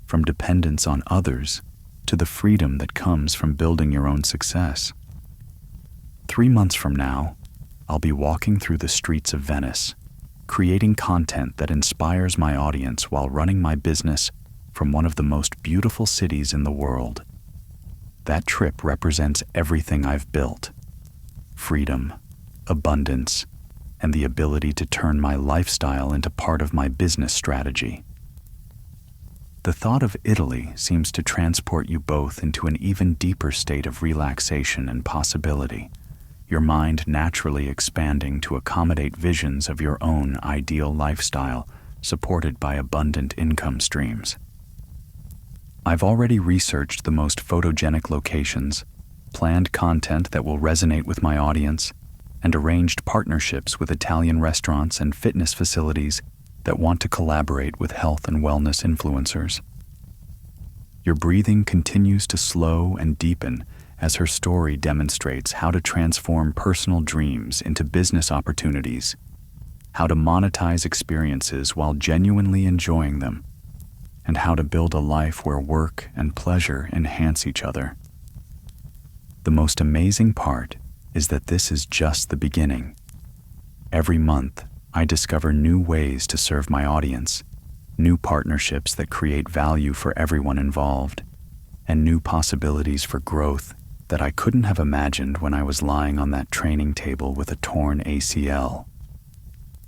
from dependence on others to the freedom that comes from building your own success. 3 months from now, I'll be walking through the streets of Venice, creating content that inspires my audience while running my business from one of the most beautiful cities in the world. That trip represents everything I've built: freedom, abundance, and the ability to turn my lifestyle into part of my business strategy. The thought of Italy seems to transport you both into an even deeper state of relaxation and possibility, your mind naturally expanding to accommodate visions of your own ideal lifestyle supported by abundant income streams. I've already researched the most photogenic locations, planned content that will resonate with my audience, and arranged partnerships with Italian restaurants and fitness facilities that want to collaborate with health and wellness influencers. Your breathing continues to slow and deepen as her story demonstrates how to transform personal dreams into business opportunities, how to monetize experiences while genuinely enjoying them, and how to build a life where work and pleasure enhance each other. The most amazing part is that this is just the beginning. Every month, I discover new ways to serve my audience, new partnerships that create value for everyone involved, and new possibilities for growth that I couldn't have imagined when I was lying on that training table with a torn ACL.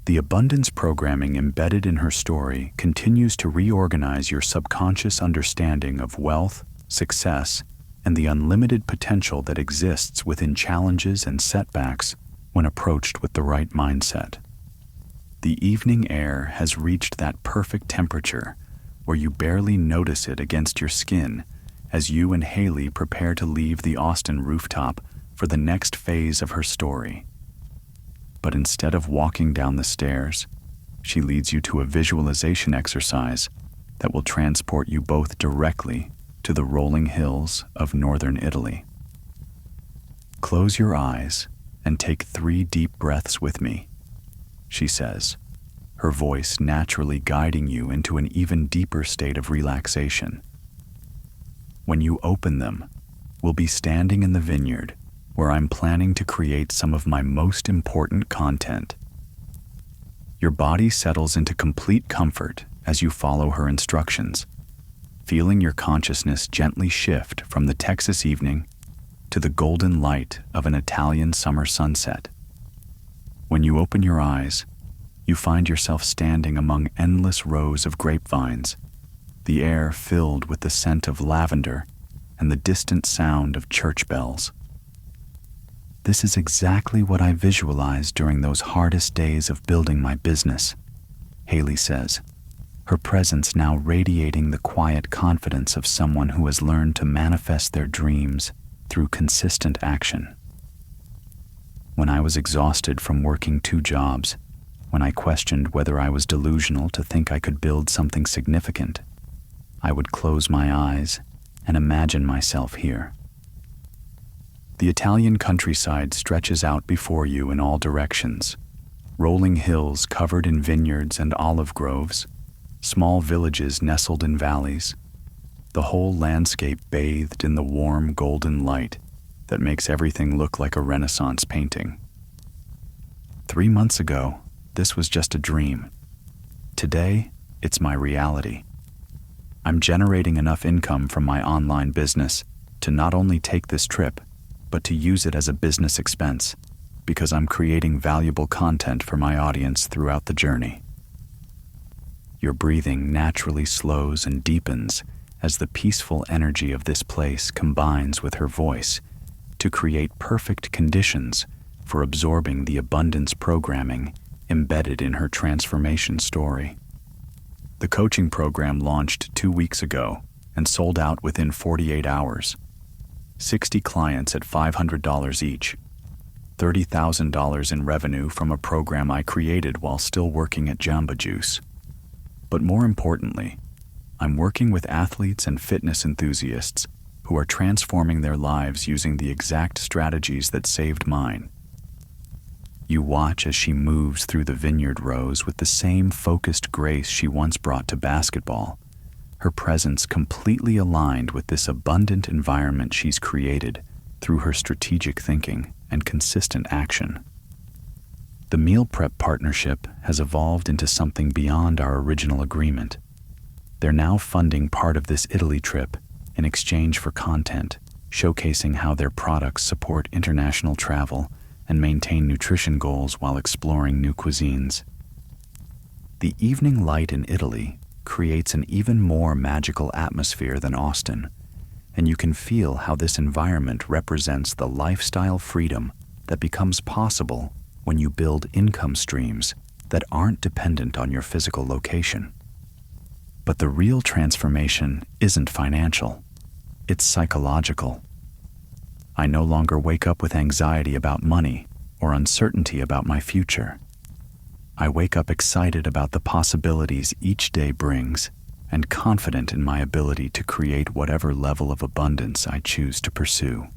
The abundance programming embedded in her story continues to reorganize your subconscious understanding of wealth, success, and the unlimited potential that exists within challenges and setbacks when approached with the right mindset. The evening air has reached that perfect temperature where you barely notice it against your skin as you and Haley prepare to leave the Austin rooftop for the next phase of her story. But instead of walking down the stairs, she leads you to a visualization exercise that will transport you both directly to the rolling hills of northern Italy. Close your eyes and take 3 deep breaths with me, she says, her voice naturally guiding you into an even deeper state of relaxation. When you open them, we'll be standing in the vineyard where I'm planning to create some of my most important content. Your body settles into complete comfort as you follow her instructions, feeling your consciousness gently shift from the Texas evening to the golden light of an Italian summer sunset. When you open your eyes, you find yourself standing among endless rows of grapevines, the air filled with the scent of lavender and the distant sound of church bells. This is exactly what I visualized during those hardest days of building my business, Haley says, her presence now radiating the quiet confidence of someone who has learned to manifest their dreams through consistent action. When I was exhausted from working 2 jobs, when I questioned whether I was delusional to think I could build something significant, I would close my eyes and imagine myself here. The Italian countryside stretches out before you in all directions, rolling hills covered in vineyards and olive groves, small villages nestled in valleys, the whole landscape bathed in the warm golden light that makes everything look like a Renaissance painting. 3 months ago, this was just a dream. Today, it's my reality. I'm generating enough income from my online business to not only take this trip, but to use it as a business expense, because I'm creating valuable content for my audience throughout the journey. Your breathing naturally slows and deepens as the peaceful energy of this place combines with her voice to create perfect conditions for absorbing the abundance programming embedded in her transformation story. The coaching program launched 2 weeks ago and sold out within 48 hours. 60 clients at $500 each, $30,000 in revenue from a program I created while still working at Jamba Juice. But more importantly, I'm working with athletes and fitness enthusiasts who are transforming their lives using the exact strategies that saved mine. You watch as she moves through the vineyard rows with the same focused grace she once brought to basketball, her presence completely aligned with this abundant environment she's created through her strategic thinking and consistent action. The meal prep partnership has evolved into something beyond our original agreement. They're now funding part of this Italy trip in exchange for content, showcasing how their products support international travel and maintain nutrition goals while exploring new cuisines. The evening light in Italy creates an even more magical atmosphere than Austin, and you can feel how this environment represents the lifestyle freedom that becomes possible when you build income streams that aren't dependent on your physical location. But the real transformation isn't financial, it's psychological. I no longer wake up with anxiety about money or uncertainty about my future. I wake up excited about the possibilities each day brings and confident in my ability to create whatever level of abundance I choose to pursue.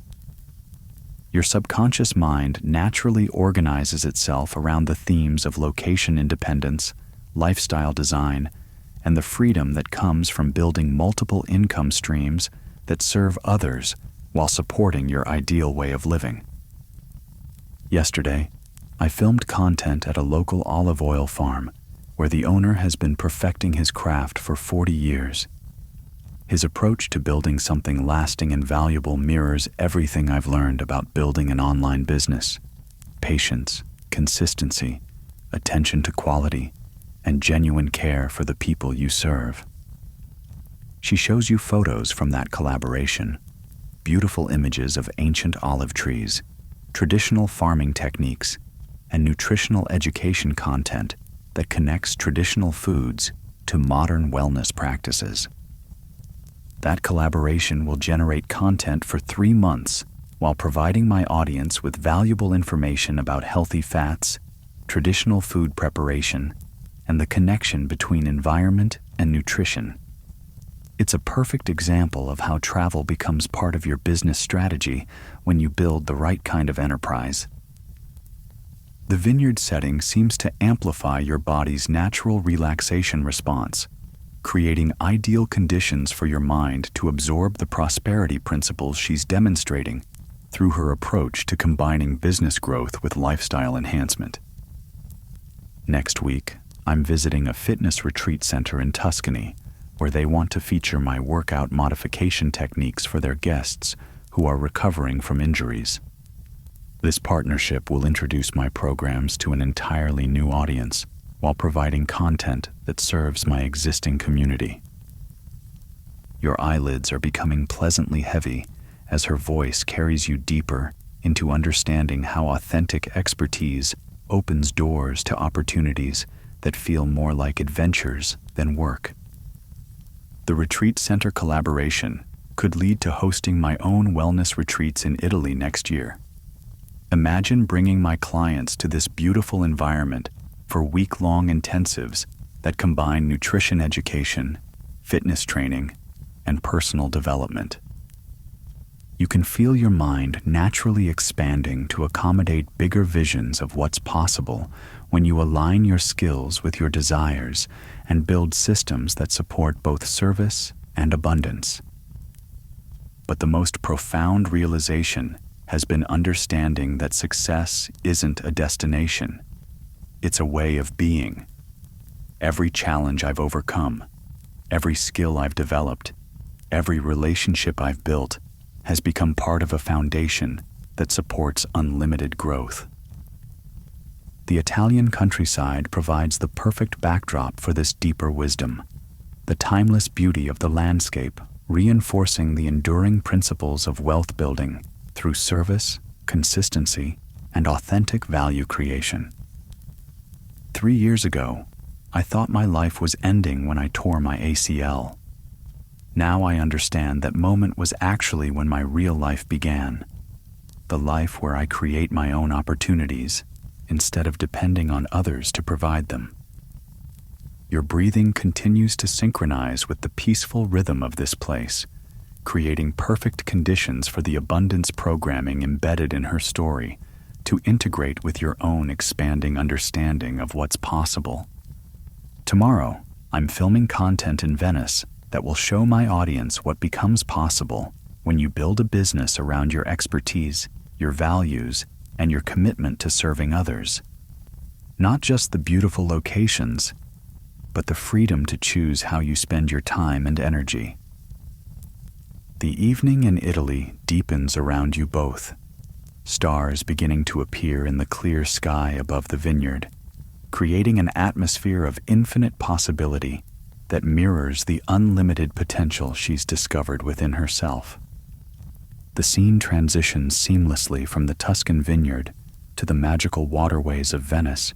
Your subconscious mind naturally organizes itself around the themes of location independence, lifestyle design, and the freedom that comes from building multiple income streams that serve others while supporting your ideal way of living. Yesterday, I filmed content at a local olive oil farm where the owner has been perfecting his craft for 40 years. His approach to building something lasting and valuable mirrors everything I've learned about building an online business: patience, consistency, attention to quality, and genuine care for the people you serve. She shows you photos from that collaboration, beautiful images of ancient olive trees, traditional farming techniques, and nutritional education content that connects traditional foods to modern wellness practices. That collaboration will generate content for 3 months while providing my audience with valuable information about healthy fats, traditional food preparation, and the connection between environment and nutrition. It's a perfect example of how travel becomes part of your business strategy when you build the right kind of enterprise. The vineyard setting seems to amplify your body's natural relaxation response, creating ideal conditions for your mind to absorb the prosperity principles she's demonstrating through her approach to combining business growth with lifestyle enhancement. Next week, I'm visiting a fitness retreat center in Tuscany, where they want to feature my workout modification techniques for their guests who are recovering from injuries. This partnership will introduce my programs to an entirely new audience while providing content that serves my existing community. Your eyelids are becoming pleasantly heavy as her voice carries you deeper into understanding how authentic expertise opens doors to opportunities that feel more like adventures than work. The retreat center collaboration could lead to hosting my own wellness retreats in Italy next year. Imagine bringing my clients to this beautiful environment for week-long intensives that combine nutrition education, fitness training, and personal development. You can feel your mind naturally expanding to accommodate bigger visions of what's possible when you align your skills with your desires and build systems that support both service and abundance. But the most profound realization has been understanding that success isn't a destination. It's a way of being. Every challenge I've overcome, every skill I've developed, every relationship I've built has become part of a foundation that supports unlimited growth. The Italian countryside provides the perfect backdrop for this deeper wisdom, the timeless beauty of the landscape reinforcing the enduring principles of wealth building through service, consistency, and authentic value creation. 3 years ago, I thought my life was ending when I tore my ACL. Now I understand that moment was actually when my real life began, the life where I create my own opportunities instead of depending on others to provide them. Your breathing continues to synchronize with the peaceful rhythm of this place, creating perfect conditions for the abundance programming embedded in her story to integrate with your own expanding understanding of what's possible. Tomorrow, I'm filming content in Venice that will show my audience what becomes possible when you build a business around your expertise, your values, and your commitment to serving others. Not just the beautiful locations, but the freedom to choose how you spend your time and energy. The evening in Italy deepens around you both, stars beginning to appear in the clear sky above the vineyard, creating an atmosphere of infinite possibility that mirrors the unlimited potential she's discovered within herself. The scene transitions seamlessly from the Tuscan vineyard to the magical waterways of Venice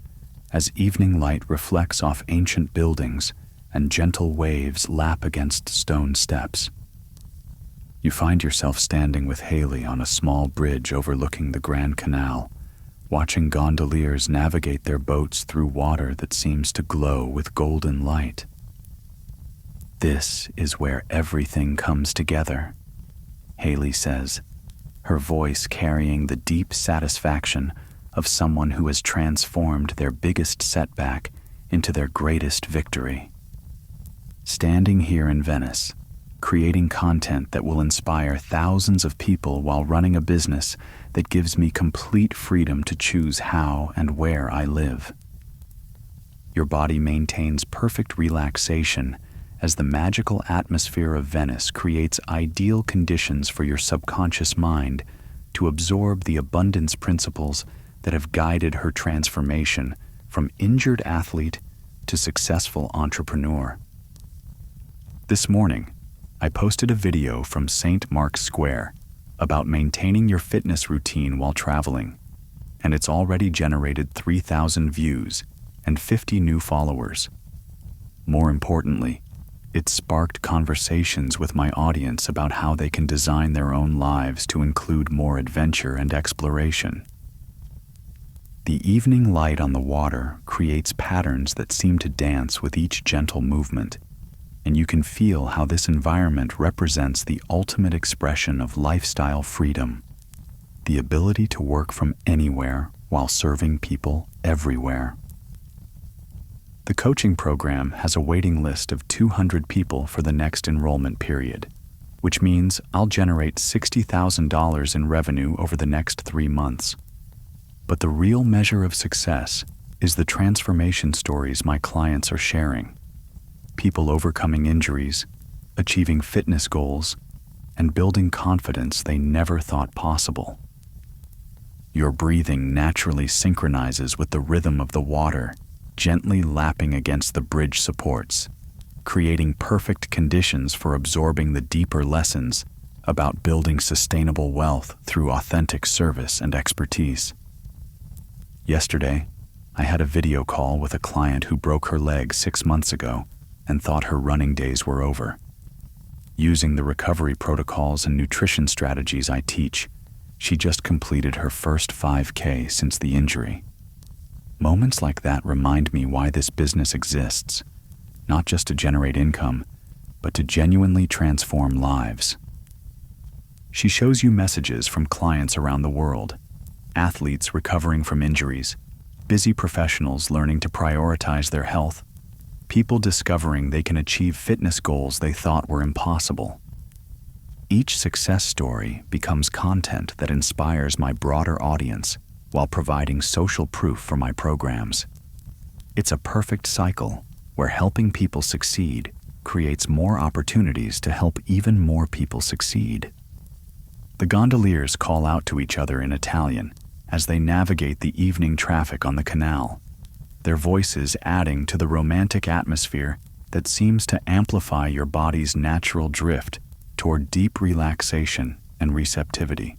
as evening light reflects off ancient buildings and gentle waves lap against stone steps. You find yourself standing with Haley on a small bridge overlooking the Grand Canal, watching gondoliers navigate their boats through water that seems to glow with golden light. "This is where everything comes together," Haley says, her voice carrying the deep satisfaction of someone who has transformed their biggest setback into their greatest victory. Standing here in Venice, creating content that will inspire thousands of people while running a business that gives me complete freedom to choose how and where I live. Your body maintains perfect relaxation as the magical atmosphere of Venice creates ideal conditions for your subconscious mind to absorb the abundance principles that have guided her transformation from injured athlete to successful entrepreneur. This morning, I posted a video from St. Mark's Square about maintaining your fitness routine while traveling, and it's already generated 3,000 views and 50 new followers. More importantly, it sparked conversations with my audience about how they can design their own lives to include more adventure and exploration. The evening light on the water creates patterns that seem to dance with each gentle movement, and you can feel how this environment represents the ultimate expression of lifestyle freedom, the ability to work from anywhere while serving people everywhere. The coaching program has a waiting list of 200 people for the next enrollment period, which means I'll generate $60,000 in revenue over the next 3 months. But the real measure of success is the transformation stories my clients are sharing. People overcoming injuries, achieving fitness goals, and building confidence they never thought possible. Your breathing naturally synchronizes with the rhythm of the water, gently lapping against the bridge supports, creating perfect conditions for absorbing the deeper lessons about building sustainable wealth through authentic service and expertise. Yesterday, I had a video call with a client who broke her leg 6 months ago and thought her running days were over. Using the recovery protocols and nutrition strategies I teach, she just completed her first 5K since the injury. Moments like that remind me why this business exists, not just to generate income, but to genuinely transform lives. She shows you messages from clients around the world, athletes recovering from injuries, busy professionals learning to prioritize their health, people discovering they can achieve fitness goals they thought were impossible. Each success story becomes content that inspires my broader audience while providing social proof for my programs. It's a perfect cycle where helping people succeed creates more opportunities to help even more people succeed. The gondoliers call out to each other in Italian as they navigate the evening traffic on the canal, their voices adding to the romantic atmosphere that seems to amplify your body's natural drift toward deep relaxation and receptivity.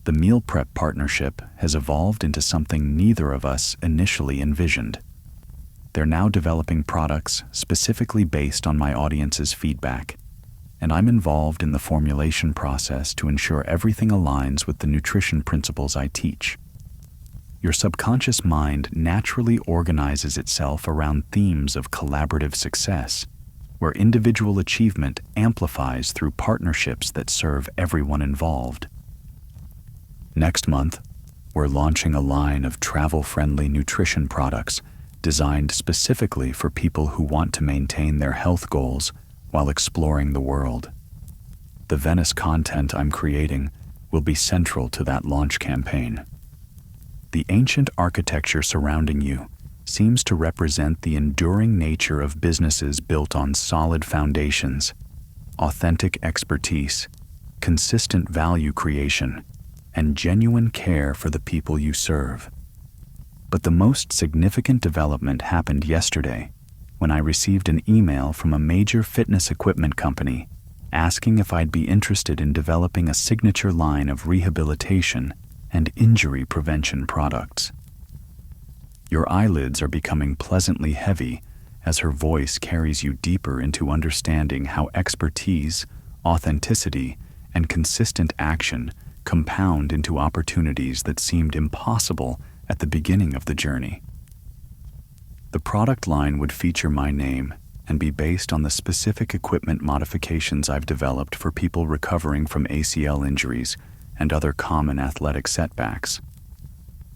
The meal prep partnership has evolved into something neither of us initially envisioned. They're now developing products specifically based on my audience's feedback, and I'm involved in the formulation process to ensure everything aligns with the nutrition principles I teach. Your subconscious mind naturally organizes itself around themes of collaborative success, where individual achievement amplifies through partnerships that serve everyone involved. Next month, we're launching a line of travel-friendly nutrition products designed specifically for people who want to maintain their health goals while exploring the world. The Venice content I'm creating will be central to that launch campaign. The ancient architecture surrounding you seems to represent the enduring nature of businesses built on solid foundations, authentic expertise, consistent value creation, and genuine care for the people you serve. But the most significant development happened yesterday when I received an email from a major fitness equipment company asking if I'd be interested in developing a signature line of rehabilitation and injury prevention products. Your eyelids are becoming pleasantly heavy as her voice carries you deeper into understanding how expertise, authenticity, and consistent action compound into opportunities that seemed impossible at the beginning of the journey. The product line would feature my name and be based on the specific equipment modifications I've developed for people recovering from ACL injuries and other common athletic setbacks.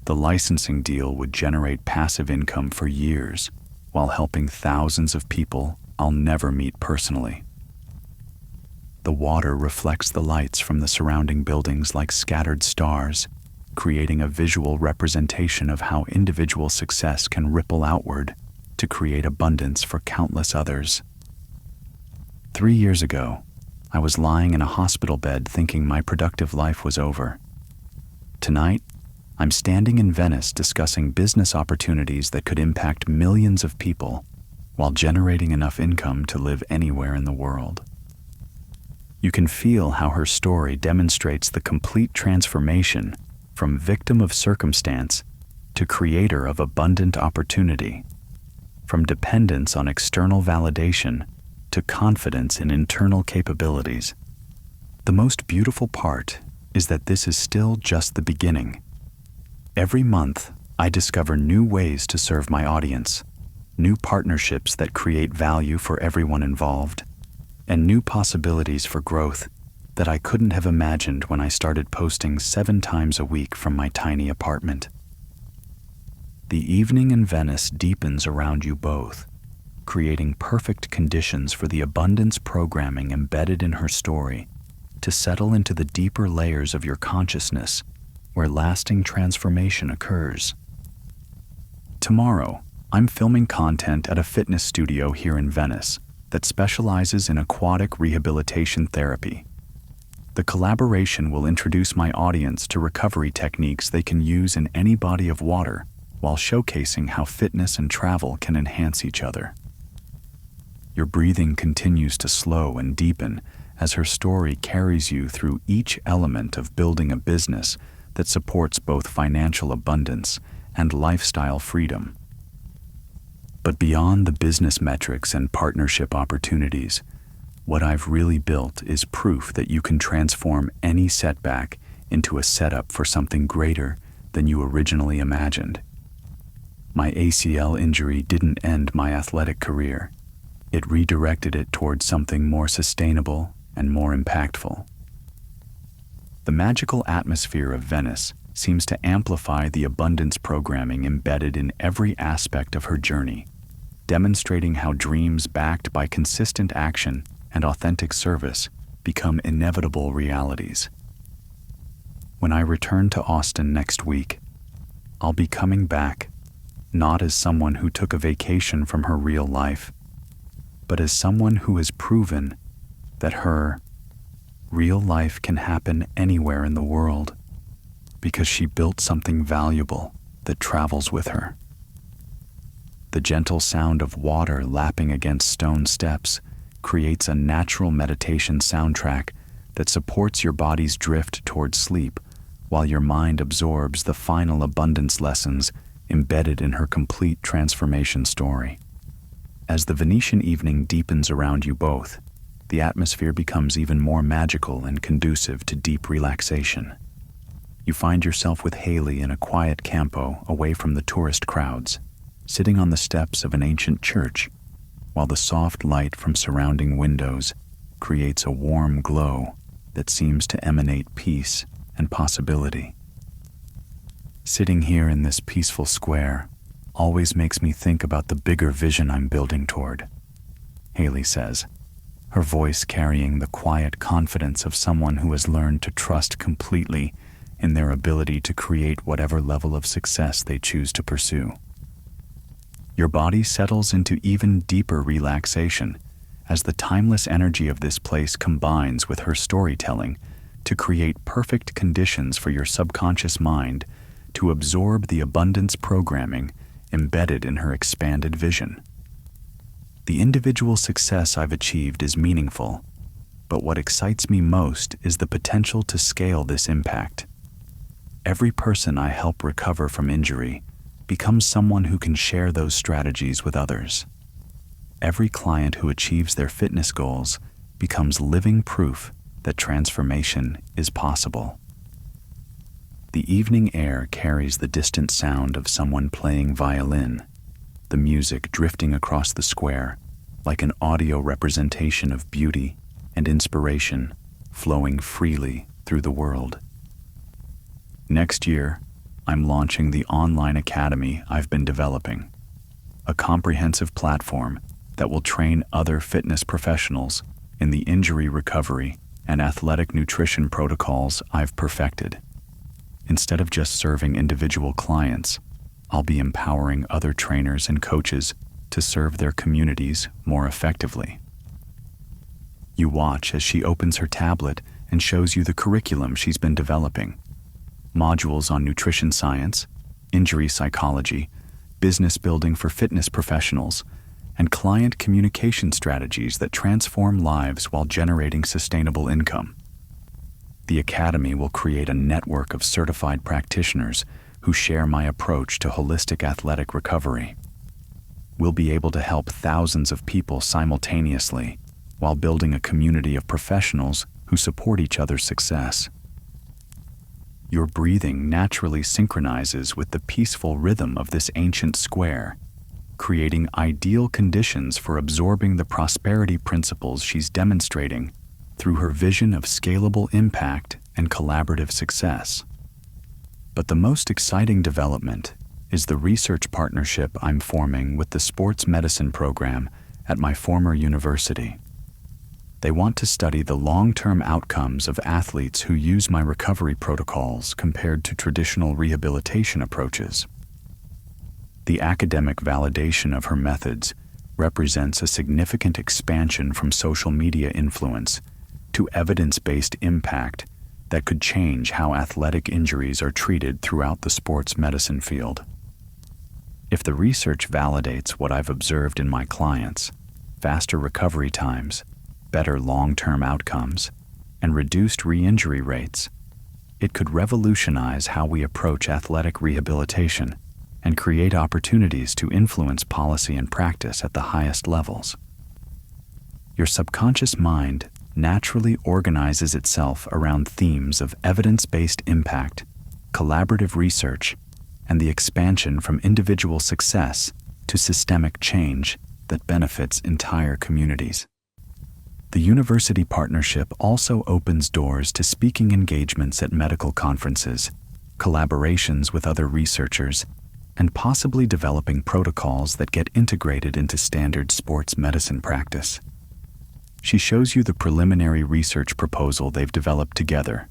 The licensing deal would generate passive income for years while helping thousands of people I'll never meet personally. The water reflects the lights from the surrounding buildings like scattered stars, creating a visual representation of how individual success can ripple outward to create abundance for countless others. 3 years ago, I was lying in a hospital bed thinking my productive life was over. Tonight, I'm standing in Venice discussing business opportunities that could impact millions of people while generating enough income to live anywhere in the world. You can feel how her story demonstrates the complete transformation from victim of circumstance to creator of abundant opportunity, from dependence on external validation to confidence in internal capabilities. The most beautiful part is that this is still just the beginning. Every month, I discover new ways to serve my audience, new partnerships that create value for everyone involved, and new possibilities for growth that I couldn't have imagined when I started posting 7 times a week from my tiny apartment. The evening in Venice deepens around you both, creating perfect conditions for the abundance programming embedded in her story to settle into the deeper layers of your consciousness where lasting transformation occurs. Tomorrow, I'm filming content at a fitness studio here in Venice that specializes in aquatic rehabilitation therapy. The collaboration will introduce my audience to recovery techniques they can use in any body of water while showcasing how fitness and travel can enhance each other. Your breathing continues to slow and deepen as her story carries you through each element of building a business that supports both financial abundance and lifestyle freedom. But beyond the business metrics and partnership opportunities, what I've really built is proof that you can transform any setback into a setup for something greater than you originally imagined. My ACL injury didn't end my athletic career. It redirected it towards something more sustainable and more impactful. The magical atmosphere of Venice seems to amplify the abundance programming embedded in every aspect of her journey, demonstrating how dreams backed by consistent action and authentic service become inevitable realities. When I return to Austin next week, I'll be coming back not as someone who took a vacation from her real life, but as someone who has proven that her real life can happen anywhere in the world because she built something valuable that travels with her. The gentle sound of water lapping against stone steps creates a natural meditation soundtrack that supports your body's drift towards sleep while your mind absorbs the final abundance lessons embedded in her complete transformation story. As the Venetian evening deepens around you both, the atmosphere becomes even more magical and conducive to deep relaxation. You find yourself with Haley in a quiet campo away from the tourist crowds, sitting on the steps of an ancient church, while the soft light from surrounding windows creates a warm glow that seems to emanate peace and possibility. Sitting here in this peaceful square always makes me think about the bigger vision I'm building toward, Haley says, her voice carrying the quiet confidence of someone who has learned to trust completely in their ability to create whatever level of success they choose to pursue. Your body settles into even deeper relaxation as the timeless energy of this place combines with her storytelling to create perfect conditions for your subconscious mind to absorb the abundance programming embedded in her expanded vision. The individual success I've achieved is meaningful, but what excites me most is the potential to scale this impact. Every person I help recover from injury becomes someone who can share those strategies with others. Every client who achieves their fitness goals becomes living proof that transformation is possible. The evening air carries the distant sound of someone playing violin, the music drifting across the square like an audio representation of beauty and inspiration flowing freely through the world. Next year, I'm launching the online academy I've been developing, a comprehensive platform that will train other fitness professionals in the injury recovery and athletic nutrition protocols I've perfected. Instead of just serving individual clients, I'll be empowering other trainers and coaches to serve their communities more effectively. You watch as she opens her tablet and shows you the curriculum she's been developing. modules on nutrition science, injury psychology, business building for fitness professionals, and client communication strategies that transform lives while generating sustainable income. The Academy will create a network of certified practitioners who share my approach to holistic athletic recovery. We'll be able to help thousands of people simultaneously while building a community of professionals who support each other's success. Your breathing naturally synchronizes with the peaceful rhythm of this ancient square, creating ideal conditions for absorbing the prosperity principles she's demonstrating through her vision of scalable impact and collaborative success. But the most exciting development is the research partnership I'm forming with the sports medicine program at my former university. They want to study the long-term outcomes of athletes who use my recovery protocols compared to traditional rehabilitation approaches. The academic validation of her methods represents a significant expansion from social media influence to evidence-based impact that could change how athletic injuries are treated throughout the sports medicine field. If the research validates what I've observed in my clients, faster recovery times, better long-term outcomes, and reduced re-injury rates, it could revolutionize how we approach athletic rehabilitation and create opportunities to influence policy and practice at the highest levels. Your subconscious mind naturally organizes itself around themes of evidence-based impact, collaborative research, and the expansion from individual success to systemic change that benefits entire communities. The university partnership also opens doors to speaking engagements at medical conferences, collaborations with other researchers, and possibly developing protocols that get integrated into standard sports medicine practice. She shows you the preliminary research proposal they've developed together,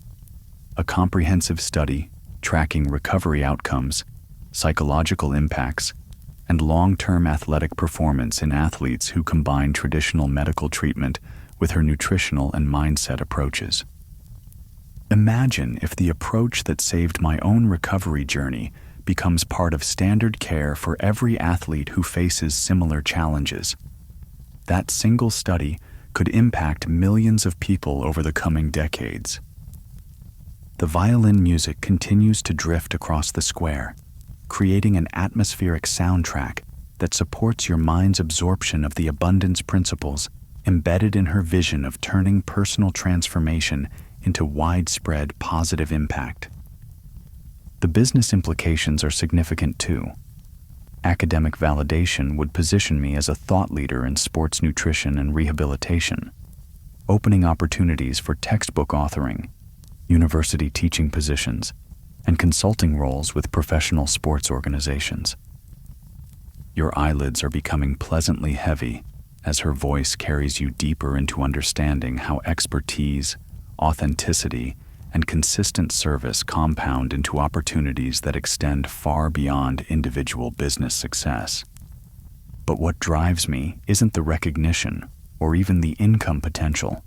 a comprehensive study tracking recovery outcomes, psychological impacts, and long-term athletic performance in athletes who combine traditional medical treatment with her nutritional and mindset approaches. Imagine if the approach that saved my own recovery journey becomes part of standard care for every athlete who faces similar challenges. That single study could impact millions of people over the coming decades. The violin music continues to drift across the square, creating an atmospheric soundtrack that supports your mind's absorption of the abundance principles embedded in her vision of turning personal transformation into widespread positive impact. The business implications are significant too. Academic validation would position me as a thought leader in sports nutrition and rehabilitation, opening opportunities for textbook authoring, university teaching positions, and consulting roles with professional sports organizations. Your eyelids are becoming pleasantly heavy as her voice carries you deeper into understanding how expertise, authenticity, and consistent service compound into opportunities that extend far beyond individual business success. But what drives me isn't the recognition or even the income potential.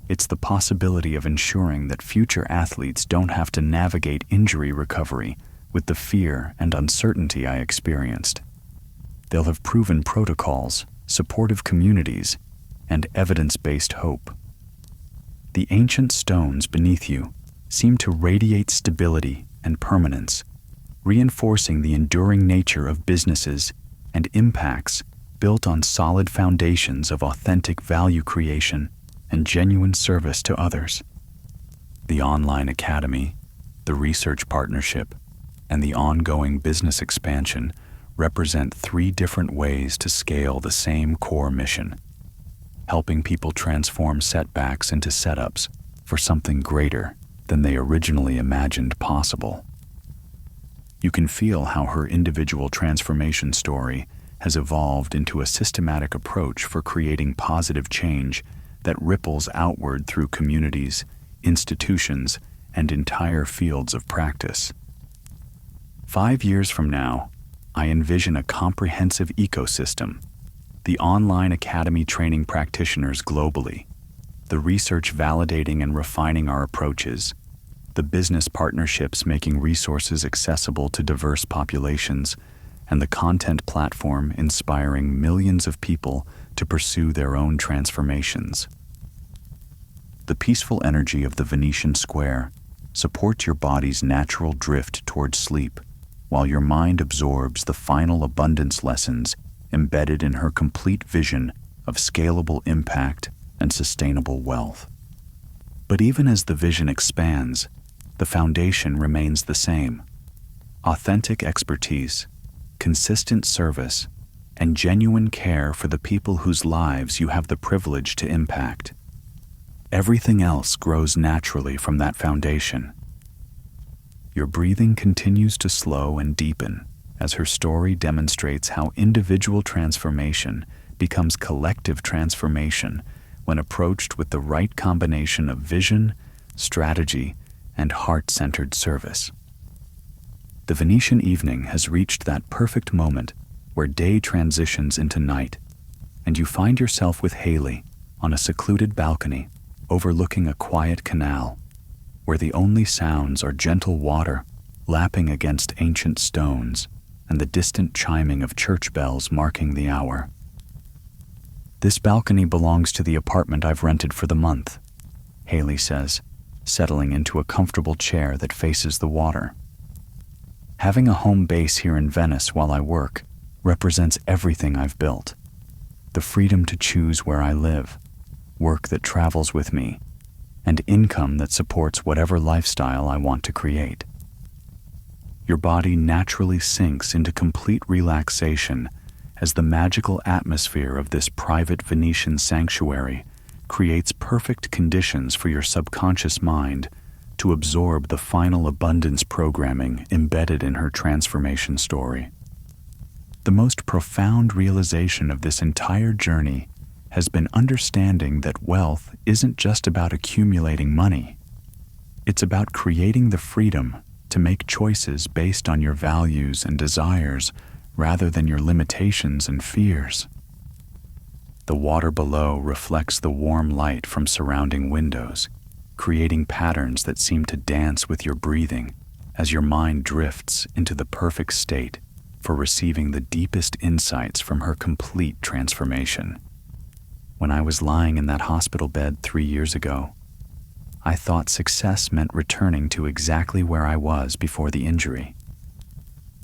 It's the possibility of ensuring that future athletes don't have to navigate injury recovery with the fear and uncertainty I experienced. They'll have proven protocols, supportive communities, and evidence-based hope. The ancient stones beneath you seem to radiate stability and permanence, reinforcing the enduring nature of businesses and impacts built on solid foundations of authentic value creation and genuine service to others. The online academy, the research partnership, and the ongoing business expansion represent three different ways to scale the same core mission, helping people transform setbacks into setups for something greater than they originally imagined possible. You can feel how her individual transformation story has evolved into a systematic approach for creating positive change that ripples outward through communities, institutions, and entire fields of practice. 5 years from now, I envision a comprehensive ecosystem: the online academy training practitioners globally, the research validating and refining our approaches, the business partnerships making resources accessible to diverse populations, and the content platform inspiring millions of people to pursue their own transformations. The peaceful energy of the Venetian Square supports your body's natural drift towards sleep, while your mind absorbs the final abundance lessons embedded in her complete vision of scalable impact and sustainable wealth. But even as the vision expands, the foundation remains the same: authentic expertise, consistent service, and genuine care for the people whose lives you have the privilege to impact. Everything else grows naturally from that foundation. Your breathing continues to slow and deepen as her story demonstrates how individual transformation becomes collective transformation when approached with the right combination of vision, strategy, and heart-centered service. The Venetian evening has reached that perfect moment where day transitions into night, and you find yourself with Haley on a secluded balcony overlooking a quiet canal, where the only sounds are gentle water lapping against ancient stones and the distant chiming of church bells marking the hour. "This balcony belongs to the apartment I've rented for the month," Haley says, settling into a comfortable chair that faces the water. "Having a home base here in Venice while I work represents everything I've built. The freedom to choose where I live, work that travels with me, and income that supports whatever lifestyle I want to create." Your body naturally sinks into complete relaxation as the magical atmosphere of this private Venetian sanctuary creates perfect conditions for your subconscious mind to absorb the final abundance programming embedded in her transformation story. The most profound realization of this entire journey has been understanding that wealth isn't just about accumulating money. It's about creating the freedom to make choices based on your values and desires rather than your limitations and fears. The water below reflects the warm light from surrounding windows, creating patterns that seem to dance with your breathing as your mind drifts into the perfect state for receiving the deepest insights from her complete transformation. When I was lying in that hospital bed 3 years ago, I thought success meant returning to exactly where I was before the injury.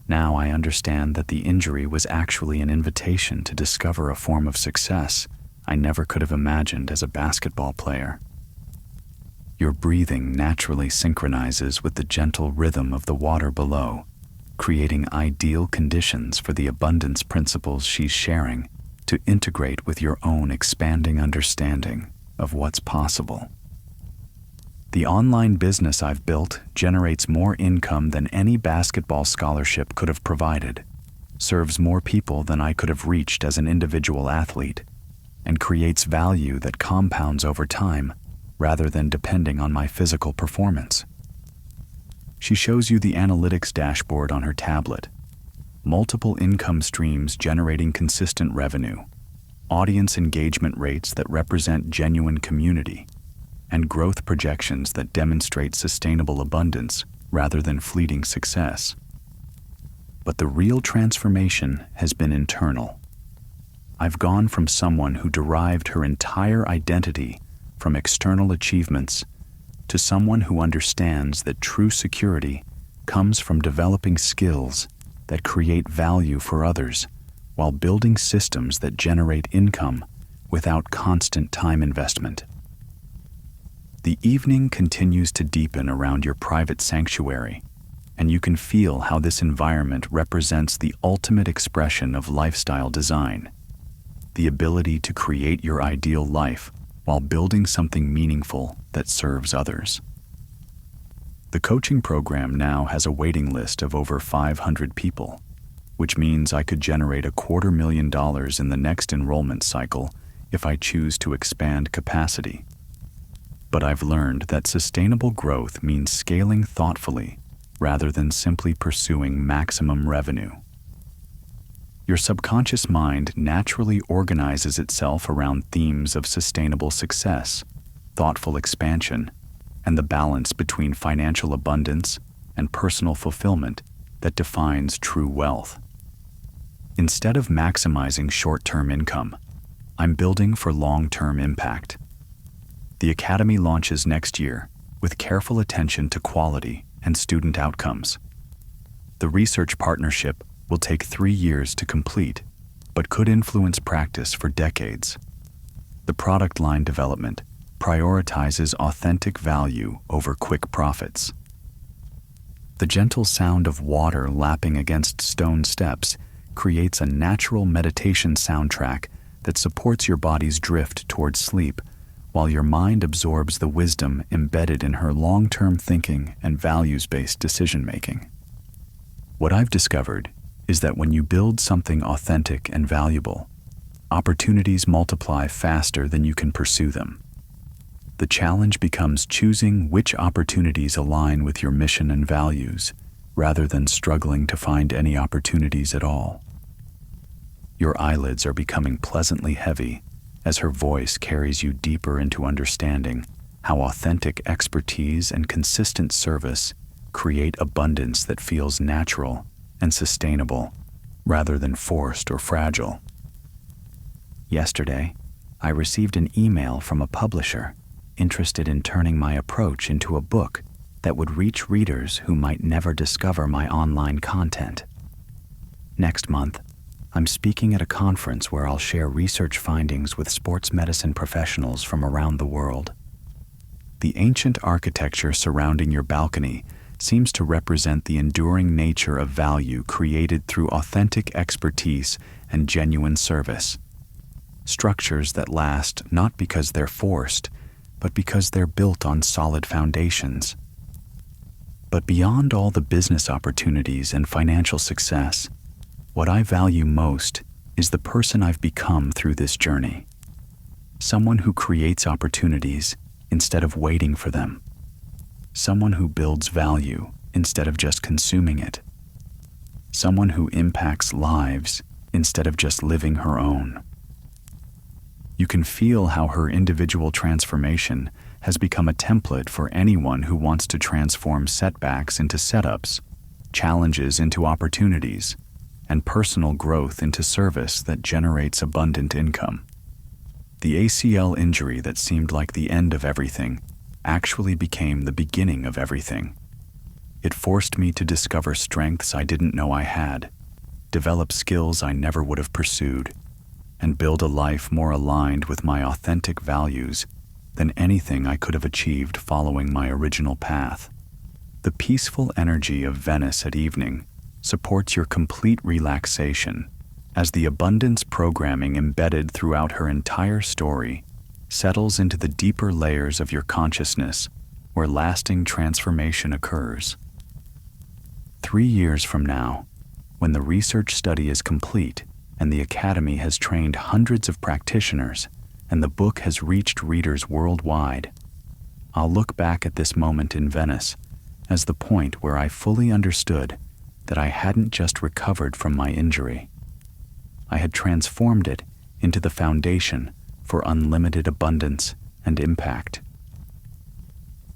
Now I understand that the injury was actually an invitation to discover a form of success I never could have imagined as a basketball player. Your breathing naturally synchronizes with the gentle rhythm of the water below, creating ideal conditions for the abundance principles she's sharing to integrate with your own expanding understanding of what's possible. The online business I've built generates more income than any basketball scholarship could have provided, serves more people than I could have reached as an individual athlete, and creates value that compounds over time rather than depending on my physical performance. She shows you the analytics dashboard on her tablet: multiple income streams generating consistent revenue, audience engagement rates that represent genuine community, and growth projections that demonstrate sustainable abundance rather than fleeting success. But the real transformation has been internal. I've gone from someone who derived her entire identity from external achievements to someone who understands that true security comes from developing skills that create value for others while building systems that generate income without constant time investment. The evening continues to deepen around your private sanctuary, and you can feel how this environment represents the ultimate expression of lifestyle design: the ability to create your ideal life while building something meaningful that serves others. The coaching program now has a waiting list of over 500 people, which means I could generate $250,000 in the next enrollment cycle if I choose to expand capacity. But I've learned that sustainable growth means scaling thoughtfully rather than simply pursuing maximum revenue. Your subconscious mind naturally organizes itself around themes of sustainable success, thoughtful expansion, and the balance between financial abundance and personal fulfillment that defines true wealth. Instead of maximizing short-term income, I'm building for long-term impact. The Academy launches next year with careful attention to quality and student outcomes. The research partnership will take 3 years to complete, but could influence practice for decades. The product line development prioritizes authentic value over quick profits. The gentle sound of water lapping against stone steps creates a natural meditation soundtrack that supports your body's drift towards sleep, while your mind absorbs the wisdom embedded in her long-term thinking and values-based decision-making. What I've discovered is that when you build something authentic and valuable, opportunities multiply faster than you can pursue them. The challenge becomes choosing which opportunities align with your mission and values, rather than struggling to find any opportunities at all. Your eyelids are becoming pleasantly heavy as her voice carries you deeper into understanding how authentic expertise and consistent service create abundance that feels natural and sustainable, rather than forced or fragile. Yesterday, I received an email from a publisher interested in turning my approach into a book that would reach readers who might never discover my online content. Next month, I'm speaking at a conference where I'll share research findings with sports medicine professionals from around the world. The ancient architecture surrounding your balcony seems to represent the enduring nature of value created through authentic expertise and genuine service. Structures that last not because they're forced, but because they're built on solid foundations. But beyond all the business opportunities and financial success, what I value most is the person I've become through this journey. Someone who creates opportunities instead of waiting for them. Someone who builds value instead of just consuming it. Someone who impacts lives instead of just living her own. You can feel how her individual transformation has become a template for anyone who wants to transform setbacks into setups, challenges into opportunities, and personal growth into service that generates abundant income. The ACL injury that seemed like the end of everything actually became the beginning of everything. It forced me to discover strengths I didn't know I had, develop skills I never would have pursued, and build a life more aligned with my authentic values than anything I could have achieved following my original path. The peaceful energy of Venice at evening supports your complete relaxation, as the abundance programming embedded throughout her entire story settles into the deeper layers of your consciousness where lasting transformation occurs. 3 years from now, when the research study is complete and the Academy has trained hundreds of practitioners and the book has reached readers worldwide, I'll look back at this moment in Venice as the point where I fully understood that I hadn't just recovered from my injury. I had transformed it into the foundation for unlimited abundance and impact.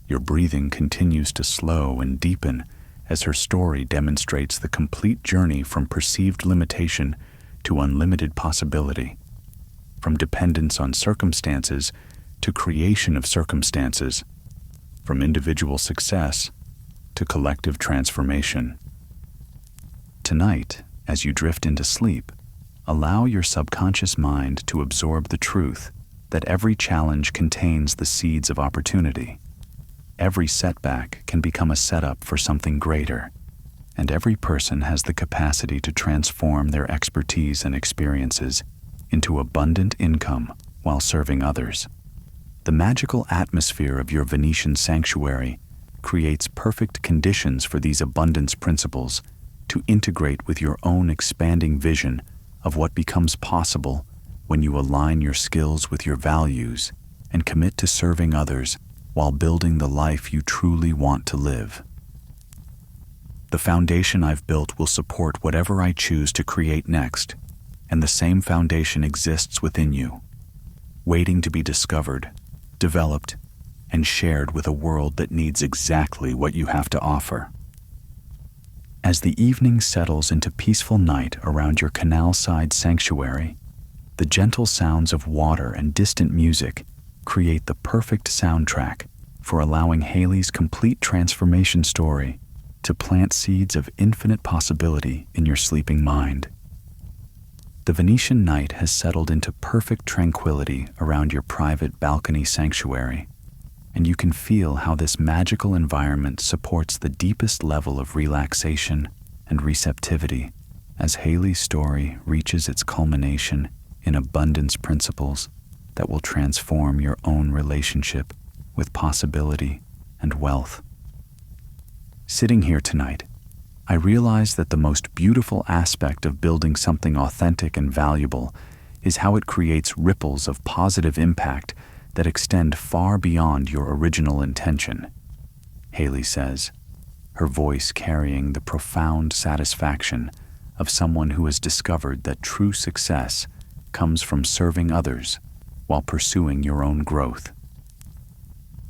Your breathing continues to slow and deepen as her story demonstrates the complete journey from perceived limitation to unlimited possibility, from dependence on circumstances to creation of circumstances, from individual success to collective transformation. Tonight, as you drift into sleep, allow your subconscious mind to absorb the truth that every challenge contains the seeds of opportunity. Every setback can become a setup for something greater, and every person has the capacity to transform their expertise and experiences into abundant income while serving others. The magical atmosphere of your Venetian sanctuary creates perfect conditions for these abundance principles to integrate with your own expanding vision of what becomes possible when you align your skills with your values and commit to serving others while building the life you truly want to live. The foundation I've built will support whatever I choose to create next, and the same foundation exists within you, waiting to be discovered, developed, and shared with a world that needs exactly what you have to offer. As the evening settles into peaceful night around your canal-side sanctuary, the gentle sounds of water and distant music create the perfect soundtrack for allowing Haley's complete transformation story to plant seeds of infinite possibility in your sleeping mind. The Venetian night has settled into perfect tranquility around your private balcony sanctuary, and you can feel how this magical environment supports the deepest level of relaxation and receptivity as Haley's story reaches its culmination in abundance principles that will transform your own relationship with possibility and wealth. Sitting here tonight, I realize that the most beautiful aspect of building something authentic and valuable is how it creates ripples of positive impact that extend far beyond your original intention, Haley says, her voice carrying the profound satisfaction of someone who has discovered that true success comes from serving others while pursuing your own growth.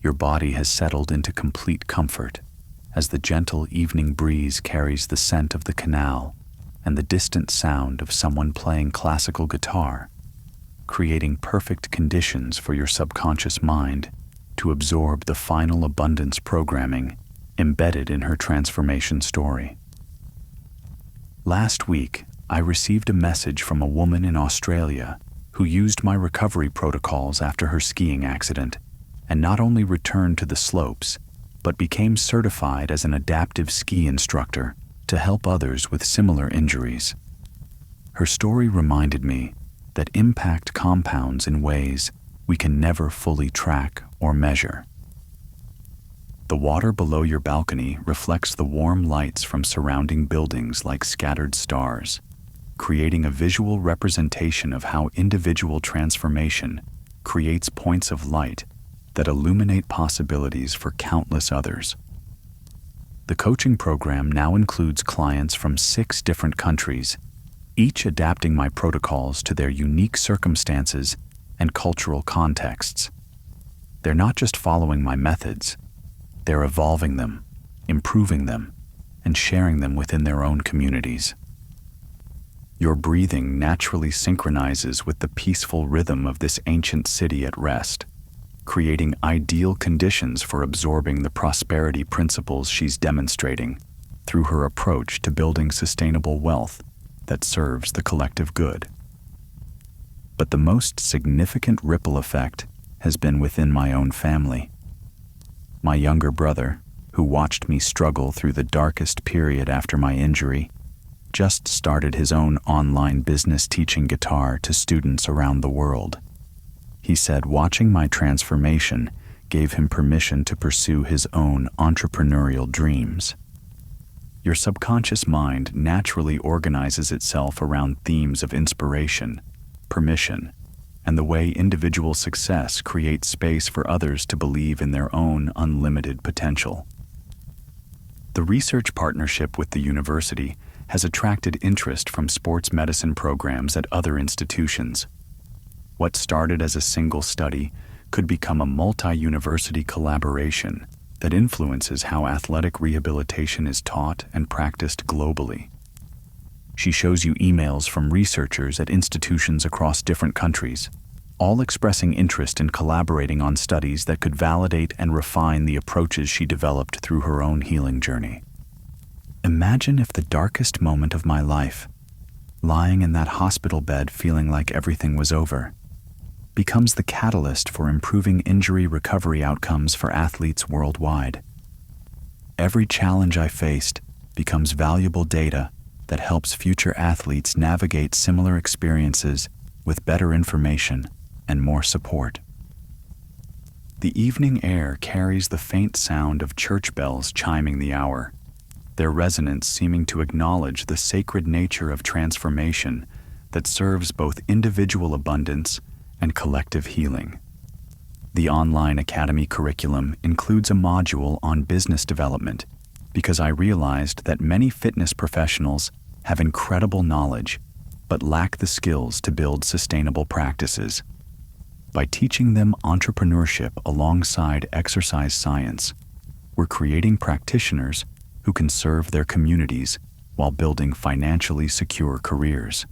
Your body has settled into complete comfort as the gentle evening breeze carries the scent of the canal and the distant sound of someone playing classical guitar, creating perfect conditions for your subconscious mind to absorb the final abundance programming embedded in her transformation story. Last week, I received a message from a woman in Australia who used my recovery protocols after her skiing accident and not only returned to the slopes, but became certified as an adaptive ski instructor to help others with similar injuries. Her story reminded me that impact compounds in ways we can never fully track or measure. The water below your balcony reflects the warm lights from surrounding buildings like scattered stars, creating a visual representation of how individual transformation creates points of light that illuminate possibilities for countless others. The coaching program now includes clients from 6 different countries, each adapting my protocols to their unique circumstances and cultural contexts. They're not just following my methods, they're evolving them, improving them, and sharing them within their own communities. Your breathing naturally synchronizes with the peaceful rhythm of this ancient city at rest, creating ideal conditions for absorbing the prosperity principles she's demonstrating through her approach to building sustainable wealth that serves the collective good. But the most significant ripple effect has been within my own family. My younger brother, who watched me struggle through the darkest period after my injury, just started his own online business teaching guitar to students around the world. He said watching my transformation gave him permission to pursue his own entrepreneurial dreams. Your subconscious mind naturally organizes itself around themes of inspiration, permission, and the way individual success creates space for others to believe in their own unlimited potential. The research partnership with the university has attracted interest from sports medicine programs at other institutions. What started as a single study could become a multi-university collaboration that influences how athletic rehabilitation is taught and practiced globally. She shows you emails from researchers at institutions across different countries, all expressing interest in collaborating on studies that could validate and refine the approaches she developed through her own healing journey. Imagine if the darkest moment of my life, lying in that hospital bed feeling like everything was over, becomes the catalyst for improving injury recovery outcomes for athletes worldwide. Every challenge I faced becomes valuable data that helps future athletes navigate similar experiences with better information and more support. The evening air carries the faint sound of church bells chiming the hour, their resonance seeming to acknowledge the sacred nature of transformation that serves both individual abundance and collective healing. The online academy curriculum includes a module on business development because I realized that many fitness professionals have incredible knowledge but lack the skills to build sustainable practices. By teaching them entrepreneurship alongside exercise science, we're creating practitioners who can serve their communities while building financially secure careers.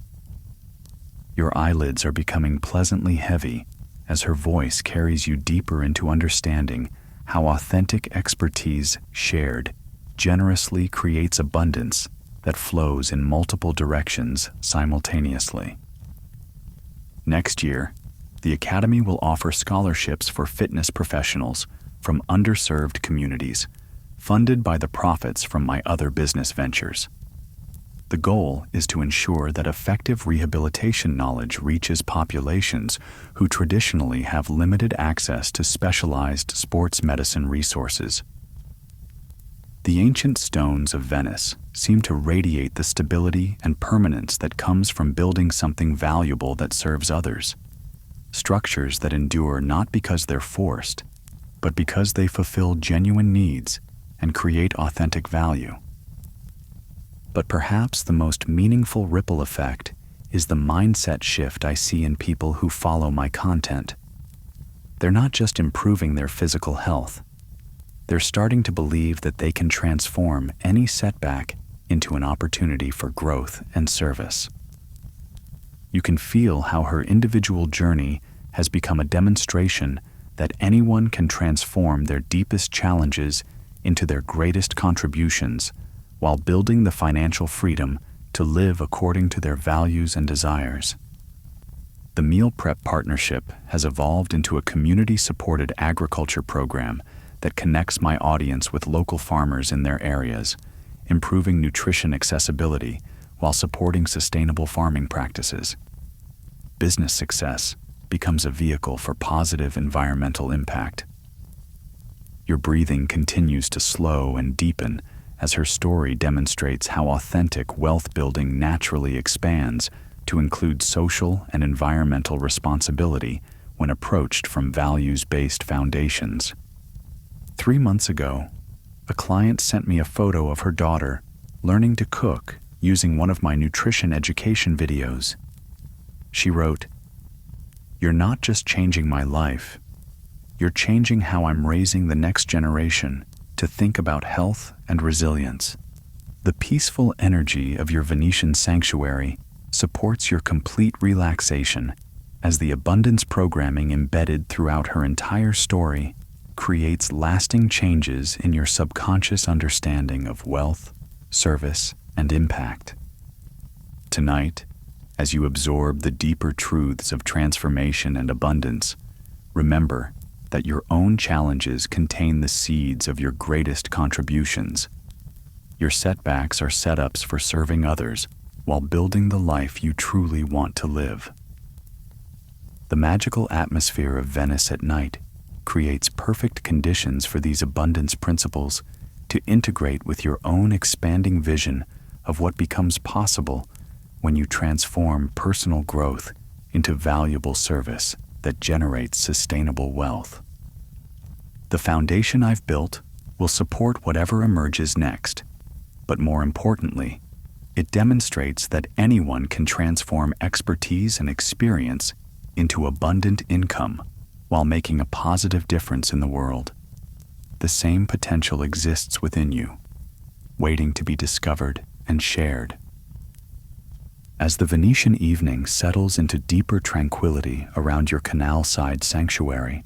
Your eyelids are becoming pleasantly heavy as her voice carries you deeper into understanding how authentic expertise shared generously creates abundance that flows in multiple directions simultaneously. Next year, the Academy will offer scholarships for fitness professionals from underserved communities, funded by the profits from my other business ventures. The goal is to ensure that effective rehabilitation knowledge reaches populations who traditionally have limited access to specialized sports medicine resources. The ancient stones of Venice seem to radiate the stability and permanence that comes from building something valuable that serves others. Structures that endure not because they're forced, but because they fulfill genuine needs and create authentic value. But perhaps the most meaningful ripple effect is the mindset shift I see in people who follow my content. They're not just improving their physical health. They're starting to believe that they can transform any setback into an opportunity for growth and service. You can feel how her individual journey has become a demonstration that anyone can transform their deepest challenges into their greatest contributions while building the financial freedom to live according to their values and desires. The Meal Prep Partnership has evolved into a community-supported agriculture program that connects my audience with local farmers in their areas, improving nutrition accessibility while supporting sustainable farming practices. Business success becomes a vehicle for positive environmental impact. Your breathing continues to slow and deepen as her story demonstrates how authentic wealth building naturally expands to include social and environmental responsibility when approached from values-based foundations. 3 months ago, a client sent me a photo of her daughter learning to cook using one of my nutrition education videos. She wrote, "You're not just changing my life, you're changing how I'm raising the next generation to think about health and resilience." The peaceful energy of your Venetian sanctuary supports your complete relaxation as the abundance programming embedded throughout her entire story creates lasting changes in your subconscious understanding of wealth, service, and impact. Tonight, as you absorb the deeper truths of transformation and abundance, remember that your own challenges contain the seeds of your greatest contributions. Your setbacks are setups for serving others while building the life you truly want to live. The magical atmosphere of Venice at night creates perfect conditions for these abundance principles to integrate with your own expanding vision of what becomes possible when you transform personal growth into valuable service that generates sustainable wealth. The foundation I've built will support whatever emerges next, but more importantly, it demonstrates that anyone can transform expertise and experience into abundant income while making a positive difference in the world. The same potential exists within you, waiting to be discovered and shared. As the Venetian evening settles into deeper tranquility around your canal-side sanctuary,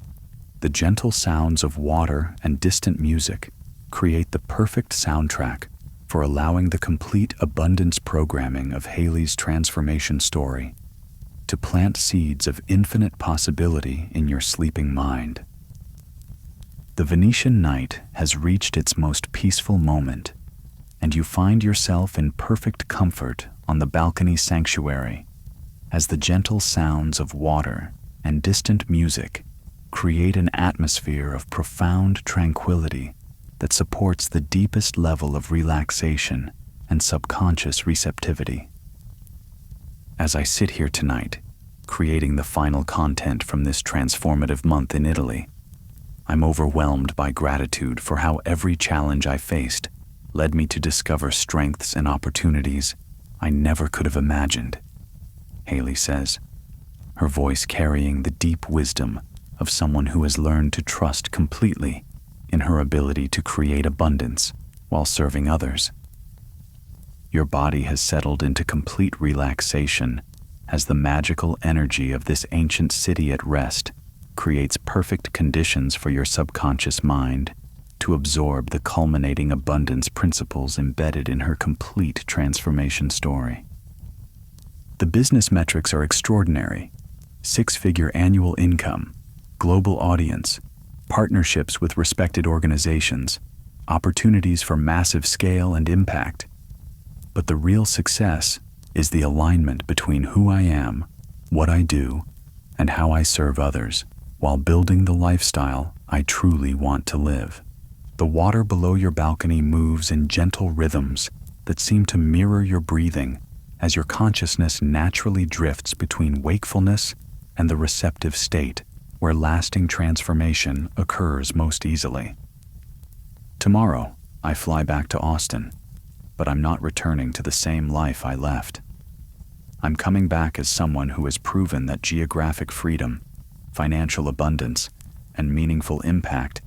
the gentle sounds of water and distant music create the perfect soundtrack for allowing the complete abundance programming of Haley's transformation story to plant seeds of infinite possibility in your sleeping mind. The Venetian night has reached its most peaceful moment, and you find yourself in perfect comfort on the balcony sanctuary as the gentle sounds of water and distant music create an atmosphere of profound tranquility that supports the deepest level of relaxation and subconscious receptivity. As I sit here tonight, creating the final content from this transformative month in Italy, I'm overwhelmed by gratitude for how every challenge I faced led me to discover strengths and opportunities I never could have imagined. Haley says, her voice carrying the deep wisdom of someone who has learned to trust completely in her ability to create abundance while serving others. Your body has settled into complete relaxation as the magical energy of this ancient city at rest creates perfect conditions for your subconscious mind to absorb the culminating abundance principles embedded in her complete transformation story. The business metrics are extraordinary: six-figure annual income, global audience, partnerships with respected organizations, opportunities for massive scale and impact. But the real success is the alignment between who I am, what I do, and how I serve others, while building the lifestyle I truly want to live. The water below your balcony moves in gentle rhythms that seem to mirror your breathing as your consciousness naturally drifts between wakefulness and the receptive state where lasting transformation occurs most easily. Tomorrow, I fly back to Austin, but I'm not returning to the same life I left. I'm coming back as someone who has proven that geographic freedom, financial abundance, and meaningful impact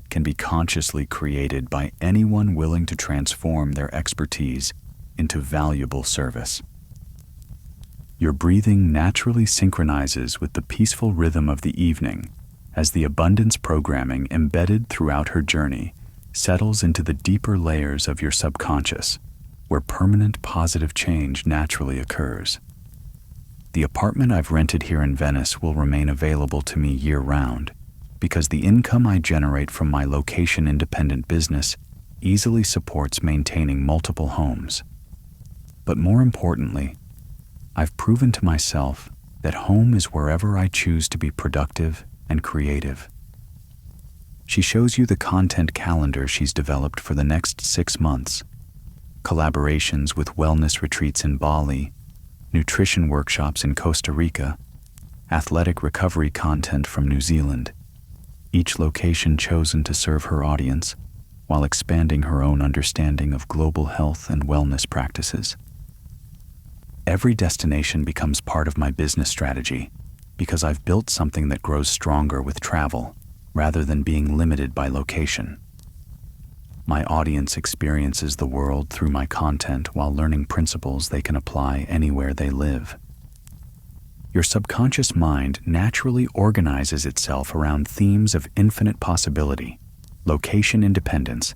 can be consciously created by anyone willing to transform their expertise into valuable service. Your breathing naturally synchronizes with the peaceful rhythm of the evening as the abundance programming embedded throughout her journey settles into the deeper layers of your subconscious, where permanent positive change naturally occurs. The apartment I've rented here in Venice will remain available to me year-round because the income I generate from my location-independent business easily supports maintaining multiple homes. But more importantly, I've proven to myself that home is wherever I choose to be productive and creative. She shows you the content calendar she's developed for the next 6 months: collaborations with wellness retreats in Bali, nutrition workshops in Costa Rica, athletic recovery content from New Zealand, each location chosen to serve her audience while expanding her own understanding of global health and wellness practices. Every destination becomes part of my business strategy because I've built something that grows stronger with travel rather than being limited by location. My audience experiences the world through my content while learning principles they can apply anywhere they live. Your subconscious mind naturally organizes itself around themes of infinite possibility, location independence,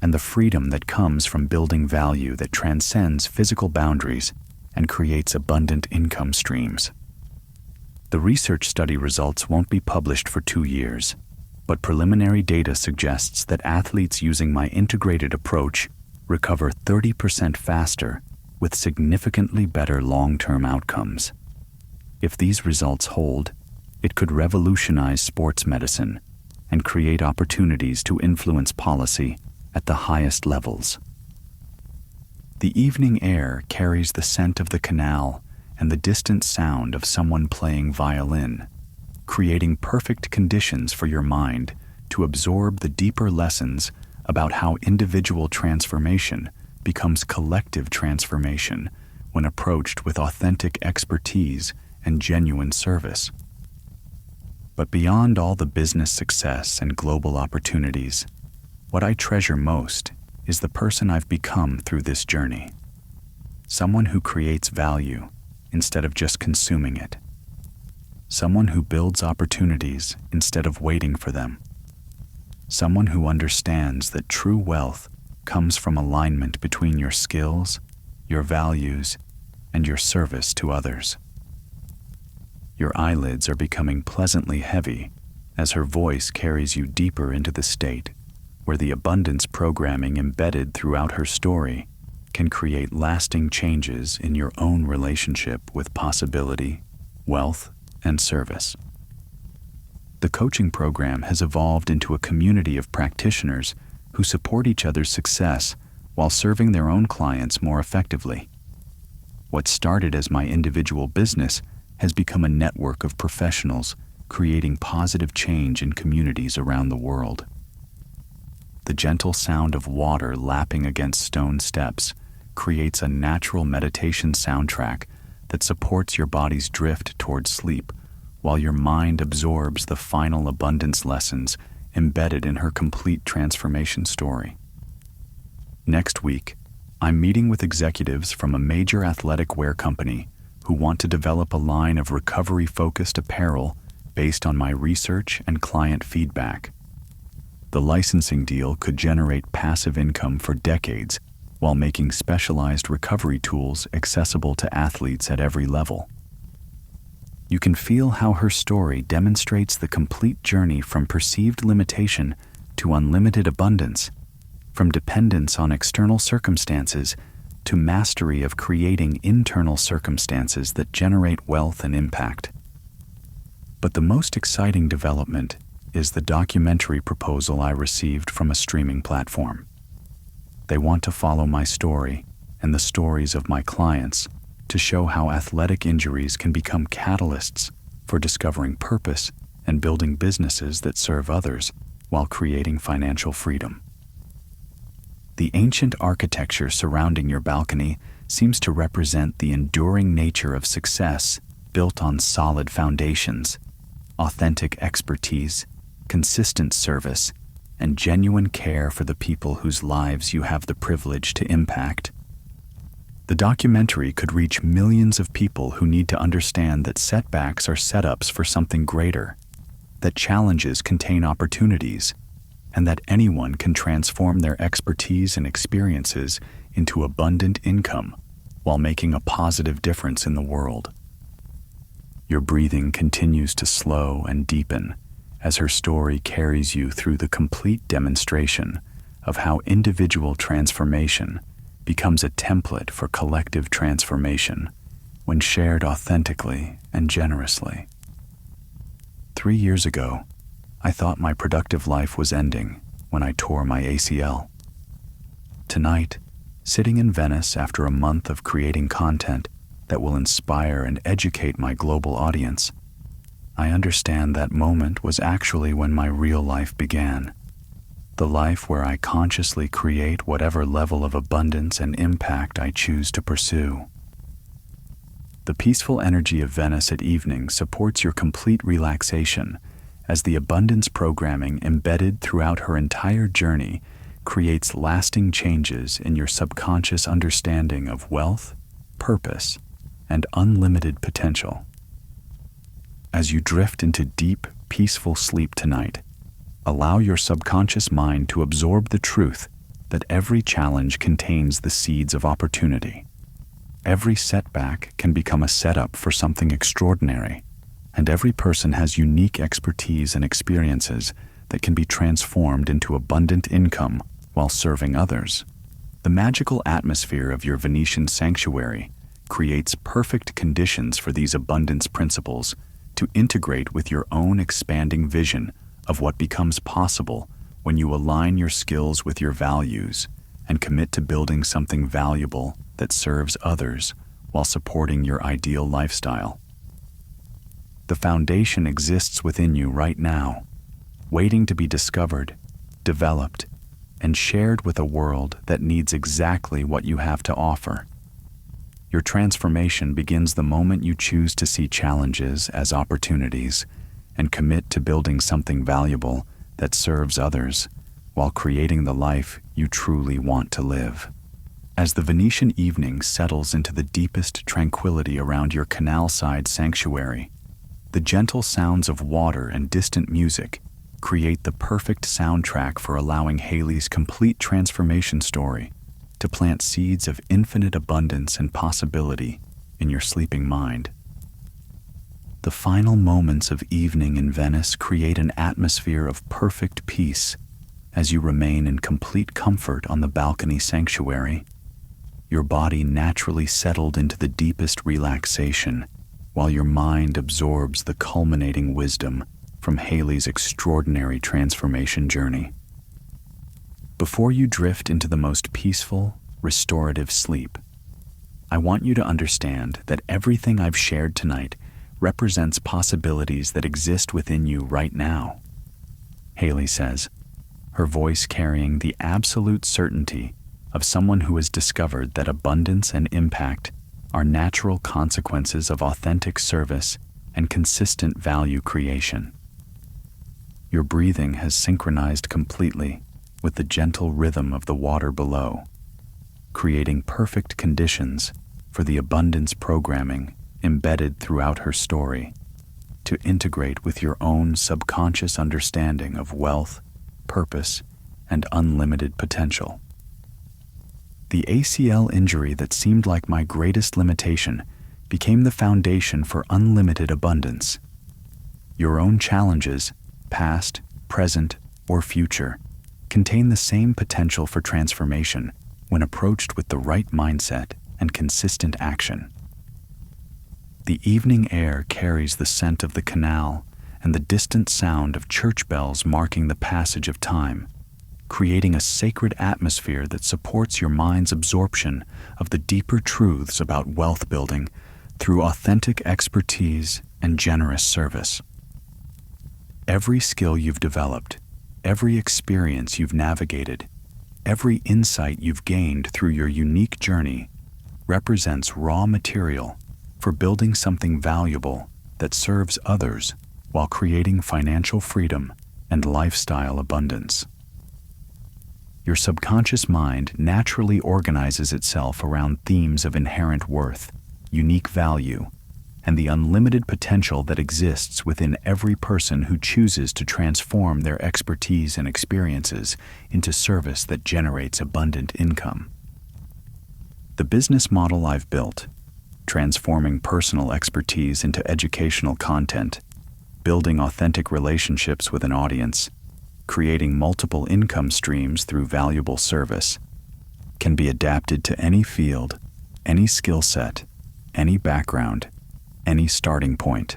and the freedom that comes from building value that transcends physical boundaries and creates abundant income streams. The research study results won't be published for 2 years, but preliminary data suggests that athletes using my integrated approach recover 30% faster with significantly better long-term outcomes. If these results hold, it could revolutionize sports medicine and create opportunities to influence policy at the highest levels. The evening air carries the scent of the canal and the distant sound of someone playing violin, creating perfect conditions for your mind to absorb the deeper lessons about how individual transformation becomes collective transformation when approached with authentic expertise and genuine service. But beyond all the business success and global opportunities, what I treasure most is the person I've become through this journey. Someone who creates value instead of just consuming it. Someone who builds opportunities instead of waiting for them. Someone who understands that true wealth comes from alignment between your skills, your values, and your service to others. Your eyelids are becoming pleasantly heavy as her voice carries you deeper into the state where the abundance programming embedded throughout her story can create lasting changes in your own relationship with possibility, wealth, and service. The coaching program has evolved into a community of practitioners who support each other's success while serving their own clients more effectively. What started as my individual business has become a network of professionals creating positive change in communities around the world. The gentle sound of water lapping against stone steps creates a natural meditation soundtrack that supports your body's drift towards sleep while your mind absorbs the final abundance lessons embedded in her complete transformation story. Next week, I'm meeting with executives from a major athletic wear company who want to develop a line of recovery-focused apparel based on my research and client feedback. The licensing deal could generate passive income for decades while making specialized recovery tools accessible to athletes at every level. You can feel how her story demonstrates the complete journey from perceived limitation to unlimited abundance, from dependence on external circumstances to mastery of creating internal circumstances that generate wealth and impact. But the most exciting development is the documentary proposal I received from a streaming platform. They want to follow my story and the stories of my clients to show how athletic injuries can become catalysts for discovering purpose and building businesses that serve others while creating financial freedom. The ancient architecture surrounding your balcony seems to represent the enduring nature of success built on solid foundations, authentic expertise, consistent service, and genuine care for the people whose lives you have the privilege to impact. The documentary could reach millions of people who need to understand that setbacks are setups for something greater, that challenges contain opportunities, and that anyone can transform their expertise and experiences into abundant income while making a positive difference in the world. Your breathing continues to slow and deepen as her story carries you through the complete demonstration of how individual transformation becomes a template for collective transformation when shared authentically and generously. 3 years ago, I thought my productive life was ending when I tore my ACL. Tonight, sitting in Venice after a month of creating content that will inspire and educate my global audience, I understand that moment was actually when my real life began. The life where I consciously create whatever level of abundance and impact I choose to pursue. The peaceful energy of Venice at evening supports your complete relaxation, as the abundance programming embedded throughout her entire journey creates lasting changes in your subconscious understanding of wealth, purpose, and unlimited potential. As you drift into deep, peaceful sleep tonight, allow your subconscious mind to absorb the truth that every challenge contains the seeds of opportunity. Every setback can become a setup for something extraordinary, and every person has unique expertise and experiences that can be transformed into abundant income while serving others. The magical atmosphere of your Venetian sanctuary creates perfect conditions for these abundance principles to integrate with your own expanding vision of what becomes possible when you align your skills with your values and commit to building something valuable that serves others while supporting your ideal lifestyle. The foundation exists within you right now, waiting to be discovered, developed, and shared with a world that needs exactly what you have to offer. Your transformation begins the moment you choose to see challenges as opportunities and commit to building something valuable that serves others while creating the life you truly want to live. As the Venetian evening settles into the deepest tranquility around your canal-side sanctuary, the gentle sounds of water and distant music create the perfect soundtrack for allowing Haley's complete transformation story to plant seeds of infinite abundance and possibility in your sleeping mind. The final moments of evening in Venice create an atmosphere of perfect peace as you remain in complete comfort on the balcony sanctuary, your body naturally settled into the deepest relaxation while your mind absorbs the culminating wisdom from Haley's extraordinary transformation journey. Before you drift into the most peaceful, restorative sleep, I want you to understand that everything I've shared tonight represents possibilities that exist within you right now. Haley says, her voice carrying the absolute certainty of someone who has discovered that abundance and impact are natural consequences of authentic service and consistent value creation. Your breathing has synchronized completely with the gentle rhythm of the water below, creating perfect conditions for the abundance programming embedded throughout her story to integrate with your own subconscious understanding of wealth, purpose, and unlimited potential. The ACL injury that seemed like my greatest limitation became the foundation for unlimited abundance. Your own challenges, past, present, or future, contain the same potential for transformation when approached with the right mindset and consistent action. The evening air carries the scent of the canal and the distant sound of church bells marking the passage of time, creating a sacred atmosphere that supports your mind's absorption of the deeper truths about wealth building through authentic expertise and generous service. Every skill you've developed, every experience you've navigated, every insight you've gained through your unique journey represents raw material for building something valuable that serves others while creating financial freedom and lifestyle abundance. Your subconscious mind naturally organizes itself around themes of inherent worth, unique value, and the unlimited potential that exists within every person who chooses to transform their expertise and experiences into service that generates abundant income. The business model I've built, transforming personal expertise into educational content, building authentic relationships with an audience, creating multiple income streams through valuable service, can be adapted to any field, any skill set, any background, any starting point.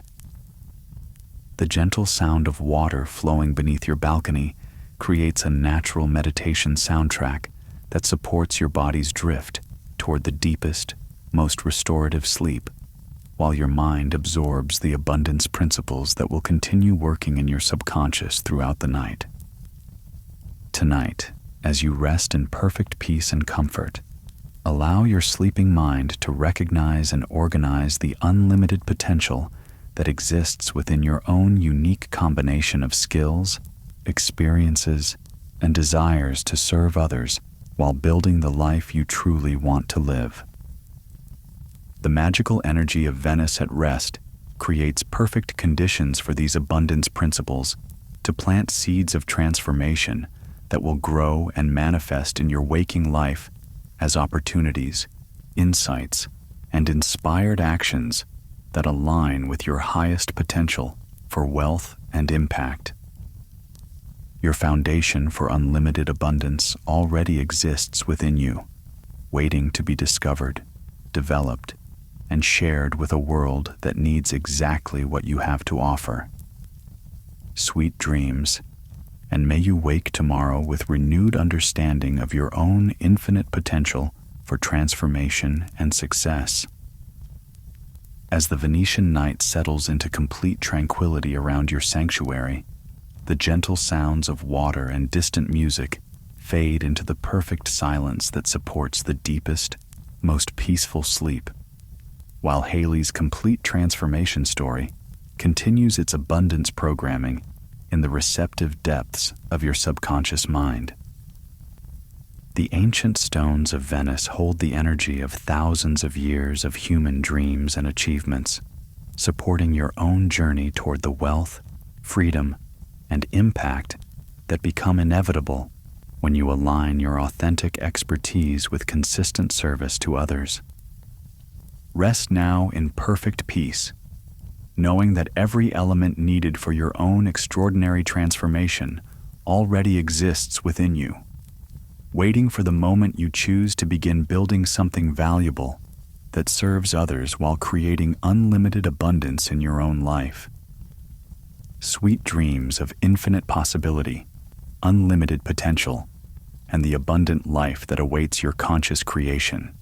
The gentle sound of water flowing beneath your balcony creates a natural meditation soundtrack that supports your body's drift toward the deepest, most restorative sleep, while your mind absorbs the abundance principles that will continue working in your subconscious throughout the night. Tonight, as you rest in perfect peace and comfort, allow your sleeping mind to recognize and organize the unlimited potential that exists within your own unique combination of skills, experiences, and desires to serve others while building the life you truly want to live. The magical energy of Venice at rest creates perfect conditions for these abundance principles to plant seeds of transformation that will grow and manifest in your waking life as opportunities, insights, and inspired actions that align with your highest potential for wealth and impact. Your foundation for unlimited abundance already exists within you, waiting to be discovered, developed, and shared with a world that needs exactly what you have to offer. Sweet dreams, and may you wake tomorrow with renewed understanding of your own infinite potential for transformation and success. As the Venetian night settles into complete tranquility around your sanctuary, the gentle sounds of water and distant music fade into the perfect silence that supports the deepest, most peaceful sleep, while Haley's complete transformation story continues its abundance programming in the receptive depths of your subconscious mind. The ancient stones of Venice hold the energy of thousands of years of human dreams and achievements, supporting your own journey toward the wealth, freedom, and impact that become inevitable when you align your authentic expertise with consistent service to others. Rest now in perfect peace, knowing that every element needed for your own extraordinary transformation already exists within you, waiting for the moment you choose to begin building something valuable that serves others while creating unlimited abundance in your own life. Sweet dreams of infinite possibility, unlimited potential, and the abundant life that awaits your conscious creation.